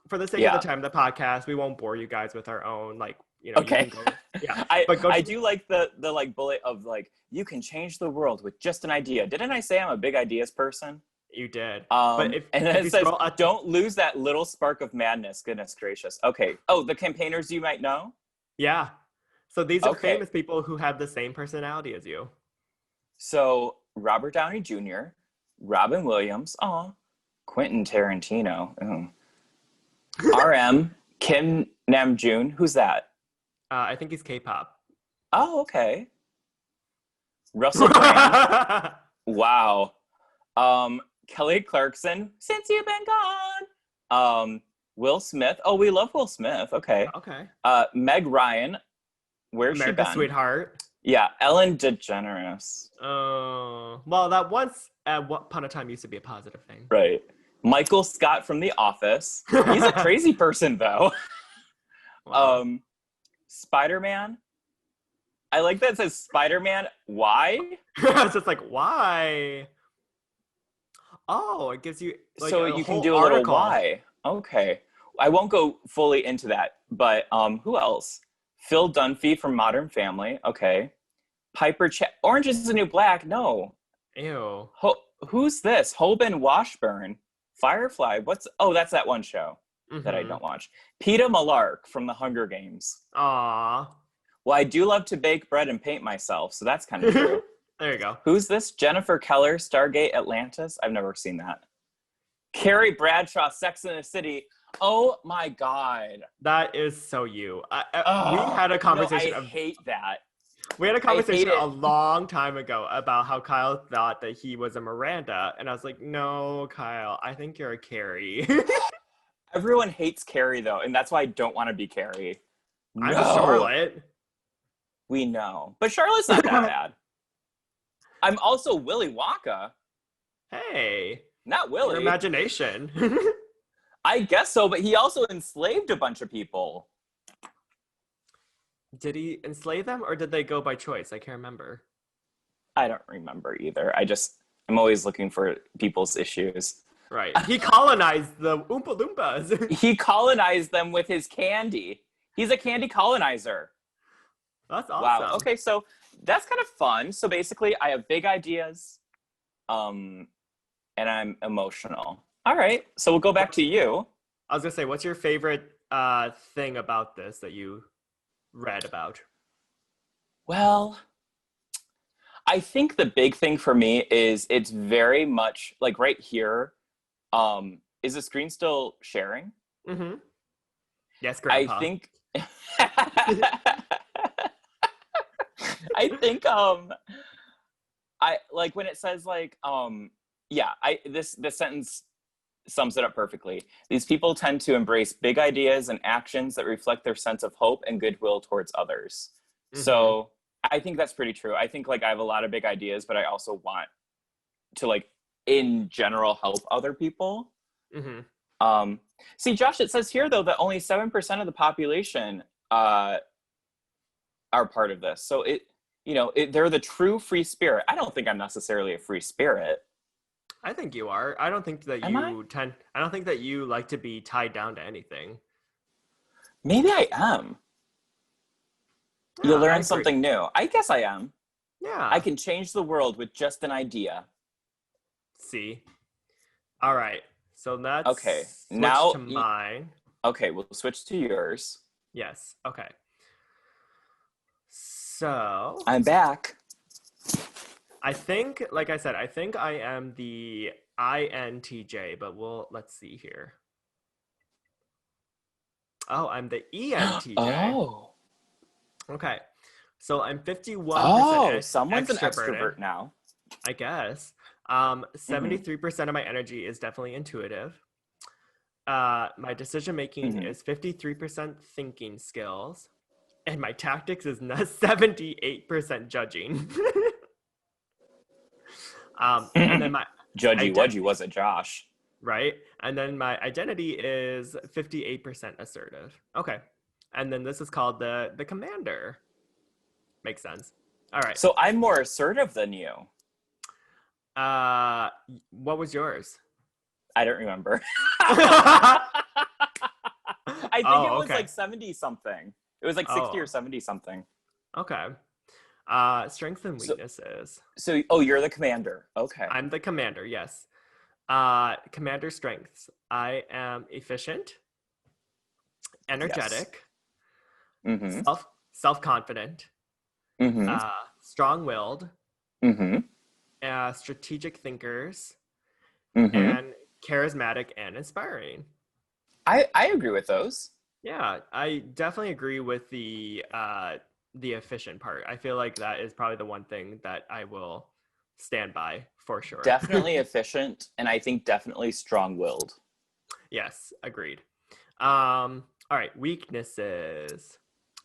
For the sake of the time of the podcast, we won't bore you guys with our own Okay. You can go, yeah. I do like the like bullet of like you can change the world with just an idea. Didn't I say I'm a big ideas person? You did. But and then if it says scroll don't lose that little spark of madness. Goodness gracious. Okay. Oh, the campaigners you might know? Yeah. So these are famous people who have the same personality as you. So Robert Downey Jr., Robin Williams, Quentin Tarantino, RM, Kim Namjoon. Who's that? I think he's K-pop. Oh, okay. Russell Brand. Wow. Kelly Clarkson. Since you've been gone. Will Smith. Oh, we love Will Smith. Okay. Okay. Meg Ryan. Where's America's she been? Sweetheart. Yeah, Ellen DeGeneres. Oh, well, that once at one upon a time used to be a positive thing. Right. Michael Scott from The Office. He's a crazy person, though. Wow. Spider-Man. I like that it says Spider-Man. Why? It's just like, why? Oh, it gives you like so you can do a little why. Okay. I won't go fully into that, but who else? Phil Dunphy from Modern Family. Okay. Piper Orange is the New Black. No. Ew. Who's this? Hoban Washburn. Firefly. That's that one show that I don't watch. Peeta Malark from The Hunger Games. Aww. Well, I do love to bake bread and paint myself, so that's kind of true. There you go. Who's this? Jennifer Keller, Stargate Atlantis? I've never seen that. Carrie Bradshaw, Sex and the City. Oh my God. That is so you. We had a conversation. No, I hate that. We had a conversation a long time ago about how Kyle thought that he was a Miranda. And I was like, no, Kyle, I think you're a Carrie. Everyone hates Carrie, though. And that's why I don't want to be Carrie. I'm Charlotte. We know. But Charlotte's not that bad. I'm also Willy Wonka. Hey. Not Willy. Your imagination. I guess so, but he also enslaved a bunch of people. Did he enslave them or did they go by choice? I can't remember. I don't remember either. I'm always looking for people's issues. Right. He colonized the Oompa Loompas. He colonized them with his candy. He's a candy colonizer. That's awesome. Wow. Okay, so that's kind of fun. So basically, I have big ideas, and I'm emotional. All right. So we'll go back to you. I was gonna say, what's your favorite thing about this that you read about? Well, I think the big thing for me is it's very much like right here. Is the screen still sharing? Mm-hmm. Yes, I Grandpa. think I think I like when it says like yeah, I this sentence sums it up perfectly. These people tend to embrace big ideas and actions that reflect their sense of hope and goodwill towards others. Mm-hmm. So I think that's pretty true. I think like I have a lot of big ideas, but I also want to like in general help other people. Mm-hmm. Um, See, Josh, it says here though that only 7% of the population are part of this. So they're the true free spirit. I don't think I'm necessarily a free spirit. I think you are. I don't think that Am I? I don't think that you like to be tied down to anything. Maybe I am. You Yeah, I learn agree. something new. I guess I am. I Yeah. can change the world with just an idea. See. All right. So Okay, let's switch now, to mine. okay, we'll switch to yours. Yes. Okay. So I'm back. I think, like I said, I think I am the INTJ, but let's see here. Oh, I'm the ENTJ. Oh. Okay. So I'm 51% Oh, someone's an extroverted, extrovert now. I guess. Mm-hmm. 73% of my energy is definitely intuitive. My decision making Mm-hmm. is 53% thinking skills, and my tactics is 78% judging. And then my Judgy Wudgy identity, wasn't Josh. right? And then my identity is 58% assertive. Okay. And then this is called the commander. Makes sense. All right. So I'm more assertive than you. Uh what was yours? I don't remember. Oh, I think it was okay. like 70 something. It was like 60 or Oh, 70 something. okay. Strengths and So weaknesses. oh, you're the commander. Okay. I'm the commander, yes. Commander strengths. I am efficient, Yes. energetic, Mm-hmm. self-confident, Mm-hmm. strong-willed, Mm-hmm. strategic thinkers, Mm-hmm. and charismatic and inspiring. I agree with those. Yeah, I definitely agree with the efficient part. I feel like that is probably the one thing that I will stand by for sure. Definitely efficient, and I think definitely strong-willed. Yes, agreed. All right, weaknesses.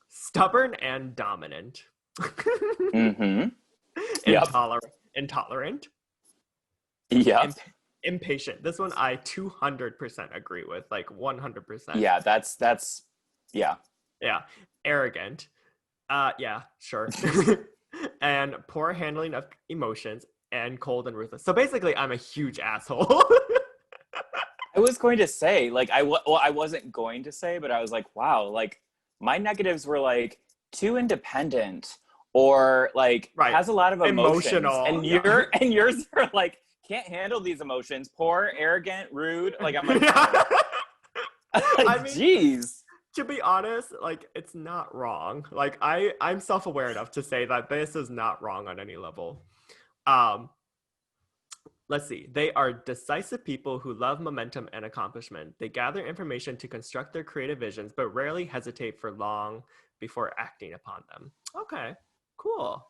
Stubborn and dominant. Mm-hmm. Yep. Intolerant. Yep. Impatient. This one I 200% agree with, like 100%. Yeah, that's yeah. Yeah. Arrogant. Yeah, sure. And poor handling of emotions and cold and ruthless. So basically, I'm a huge asshole. I was going to say, like, I wasn't going to say, but I was like, wow, like, my negatives were like too independent or like Right. has a lot of emotions, Emotional. and Yeah. yours are like can't handle these emotions, poor, arrogant, rude. Like, I'm like, Yeah. oh, I like, mean, geez. to be honest, like it's not wrong. Like I'm self-aware enough to say that this is not wrong on any level. Um, let's see. They are decisive people who love momentum and accomplishment. They gather information to construct their creative visions, but rarely hesitate for long before acting upon them. Okay, cool.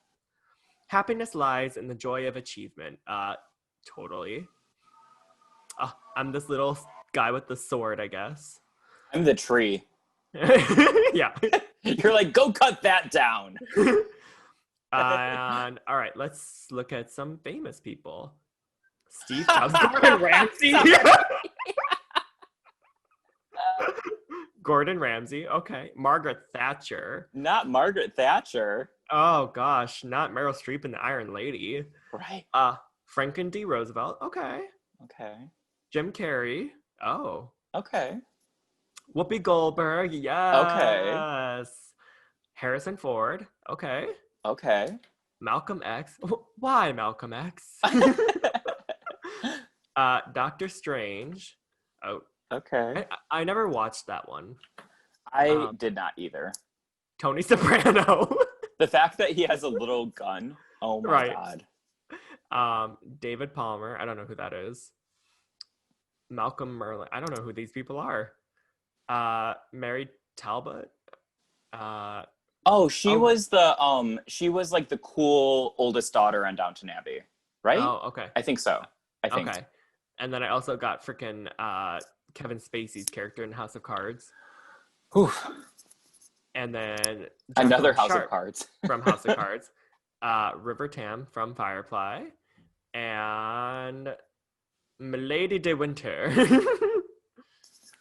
Happiness lies in the joy of achievement. Totally. I'm this little guy with the sword, I guess. I'm the tree. Yeah. You're like, go cut that down. And all right, let's look at some famous people. Steve Jobs, Gordon Ramsay. Gordon Ramsay. Okay. Margaret Thatcher. Not Margaret Thatcher. Oh gosh, not Meryl Streep in The Iron Lady. Right. Franklin D. Roosevelt. Okay. Okay. Jim Carrey. Oh. Okay. Whoopi Goldberg. Okay. Yes. Harrison Ford. Okay. Okay. Malcolm X. Why Malcolm X? Doctor Strange. Oh, Okay. I never watched that one. I did not either. Tony Soprano. The fact that he has a little gun. Oh my God. David Palmer. I don't know who that is. Malcolm Merlin. I don't know who these people are. Mary Talbot. She was like the cool oldest daughter on Downton Abbey, right? Oh, okay. I think so. Okay. And then I also got freaking Kevin Spacey's character in House of Cards. Whew. And then another House of Cards from House of Cards. River Tam from Firefly, and Milady de Winter.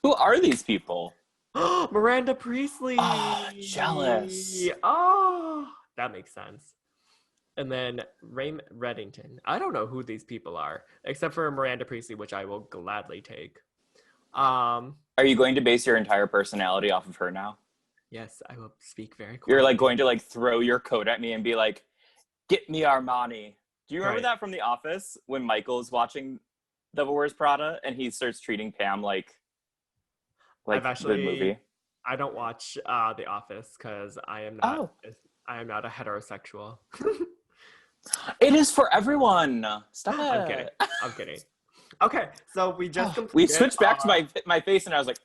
Who are these people? Miranda Priestley. Oh, jealous. Oh, that makes sense. And then Ray Reddington. I don't know who these people are, except for Miranda Priestley, which I will gladly take. Are you going to base your entire personality off of her now? Yes, I will speak very quickly. You're like going to like throw your coat at me and be like, "Get me Armani." Do you remember that from The Office when Michael's watching Devil Wears Prada and he starts treating Pam like the movie? I don't watch The Office because I am not. I am not a heterosexual. It is for everyone. Stop it. I'm kidding. Okay, so we just completed. We switched back to my face, and I was like,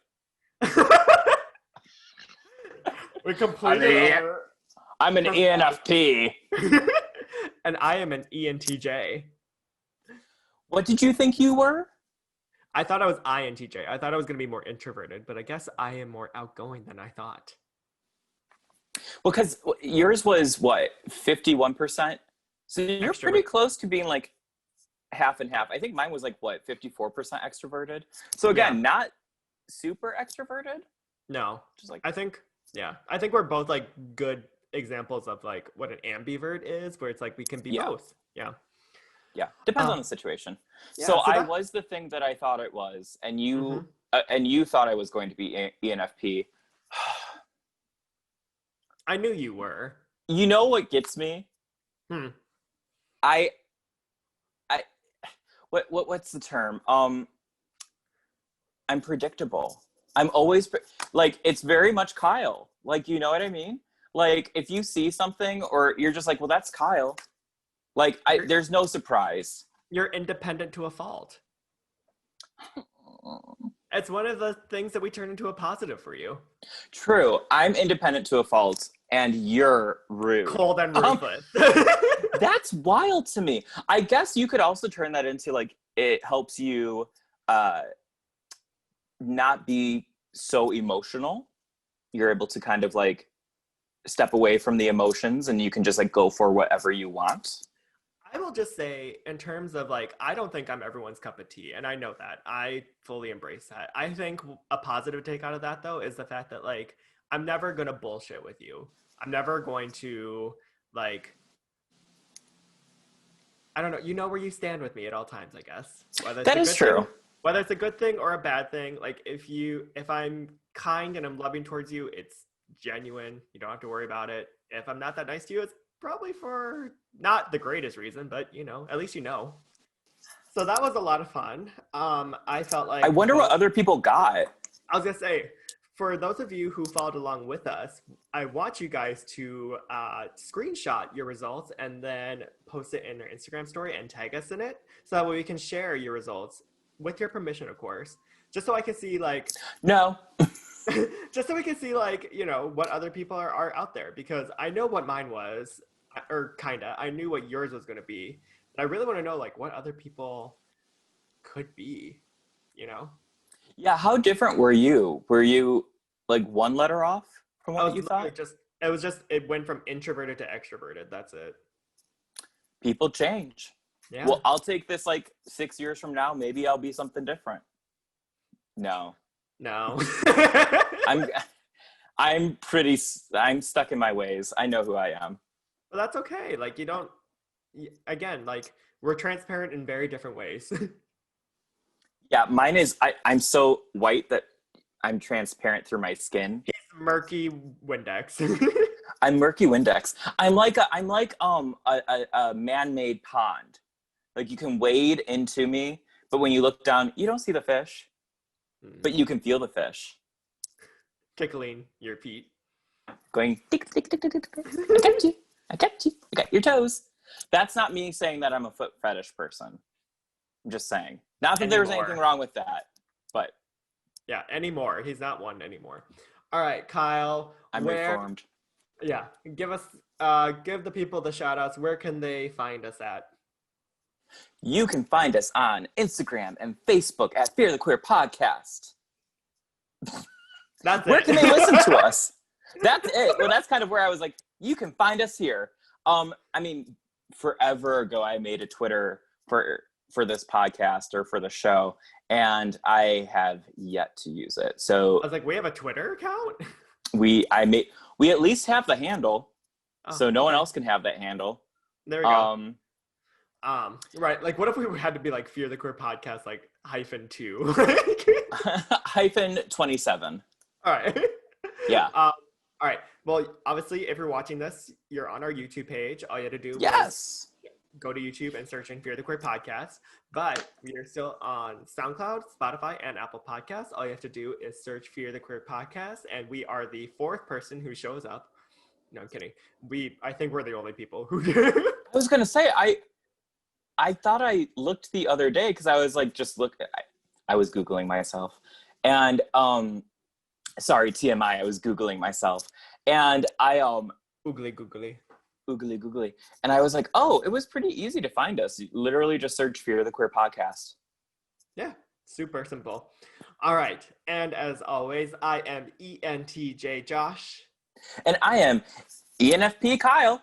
we completed. I'm an ENFP. And I am an ENTJ. What did you think you were? I thought I was INTJ. I thought I was going to be more introverted, but I guess I am more outgoing than I thought. Well, because yours was, what, 51%? So you're pretty close to being, like, half and half. I think mine was, like, what, 54% extroverted? So, again, not super extroverted? No. Just like I think we're both, like, good examples of, like, what an ambivert is, where it's, like, we can be both. Yeah. Yeah, depends on the situation. So I was the thing that I thought it was, and you thought I was going to be ENFP. I knew you were. You know what gets me? What's the term? I'm predictable. I'm always like, it's very much Kyle. Like, you know what I mean? Like, if you see something or you're just like, well, that's Kyle. Like, there's no surprise. You're independent to a fault. It's one of the things that we turn into a positive for you. True. I'm independent to a fault, and you're rude. Cold and ruthless. That's wild to me. I guess you could also turn that into, like, it helps you not be so emotional. You're able to kind of, like, step away from the emotions, and you can just, like, go for whatever you want. I will just say, in terms of, like, I don't think I'm everyone's cup of tea, and I know that. I fully embrace that. I think a positive take out of that, though, is the fact that, like, I'm never going to bullshit with you. I'm never going to, like, I don't know. You know where you stand with me at all times, I guess. That is true. Whether it's a good thing or a bad thing, like, if I'm kind and I'm loving towards you, it's genuine. You don't have to worry about it. If I'm not that nice to you, it's probably for not the greatest reason, but, you know, at least you know. So that was a lot of fun. I felt like... I wonder what other people got. I was going to say, for those of you who followed along with us, I want you guys to screenshot your results and then post it in your Instagram story and tag us in it, so that way we can share your results, with your permission, of course, just so I can see, like... No. Just so we can see, like, you know, what other people are out there, because I know what mine was, or kinda. I knew what yours was going to be. And I really want to know, like, what other people could be, you know? Yeah, how different were you? Were you, like, one letter off from what you thought? It went from introverted to extroverted. That's it. People change. Yeah. Well, I'll take this, like, 6 years from now. Maybe I'll be something different. No. I'm stuck in my ways. I know who I am. Well, that's okay. Like, again, like, we're transparent in very different ways. Yeah, mine is, I'm so white that I'm transparent through my skin. He's murky Windex. I'm murky Windex. I'm like a man-made pond. Like, you can wade into me, But when you look down, you don't see the fish, but you can feel the fish. Tickling your feet. Going, tick, tick, tick, tick, tick, tick. I got you. I got you. I got your toes. That's not me saying that I'm a foot fetish person. I'm just saying. Not that there's anything wrong with that, but. Yeah, anymore. He's not one anymore. All right, Kyle. I'm reformed. Yeah, give the people the shout outs. Where can they find us at? You can find us on Instagram and Facebook at Fear the Queer Podcast. That's Where can they listen to us? That's it. Well, that's kind of where I was like, you can find us here. I mean, forever ago, I made a Twitter for this podcast or for the show, and I have yet to use it. So I was like, we have a Twitter account? We at least have the handle, so no one else can have that handle. There we go. Right. Like, what if we had to be like Fear the Queer Podcast, like -2? -27. All right. Yeah. All right. Well, obviously, if you're watching this, you're on our YouTube page. All you had to do was go to YouTube and search in Fear the Queer Podcast. But we are still on SoundCloud, Spotify, and Apple Podcasts. All you have to do is search Fear the Queer Podcast, and we are the 4th person who shows up. No, I'm kidding. I think we're the only people who do. I was gonna say I thought I looked the other day because I was like, I was Googling myself, and sorry, TMI, I was Googling myself, and I Googly. And I was like, oh, it was pretty easy to find us. You literally just search Fear the Queer Podcast. Yeah, super simple. All right. And as always, I am ENTJ Josh. And I am Enfp Kyle.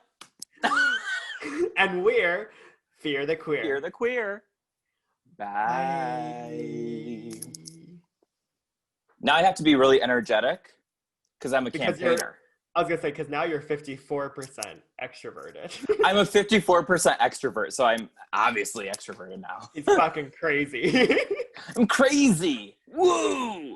And we're Fear the Queer. Fear the Queer. Bye. Now I have to be really energetic because I'm a campaigner. I was going to say, because now you're 54% extroverted. I'm a 54% extrovert, so I'm obviously extroverted now. He's fucking crazy. I'm crazy. Woo!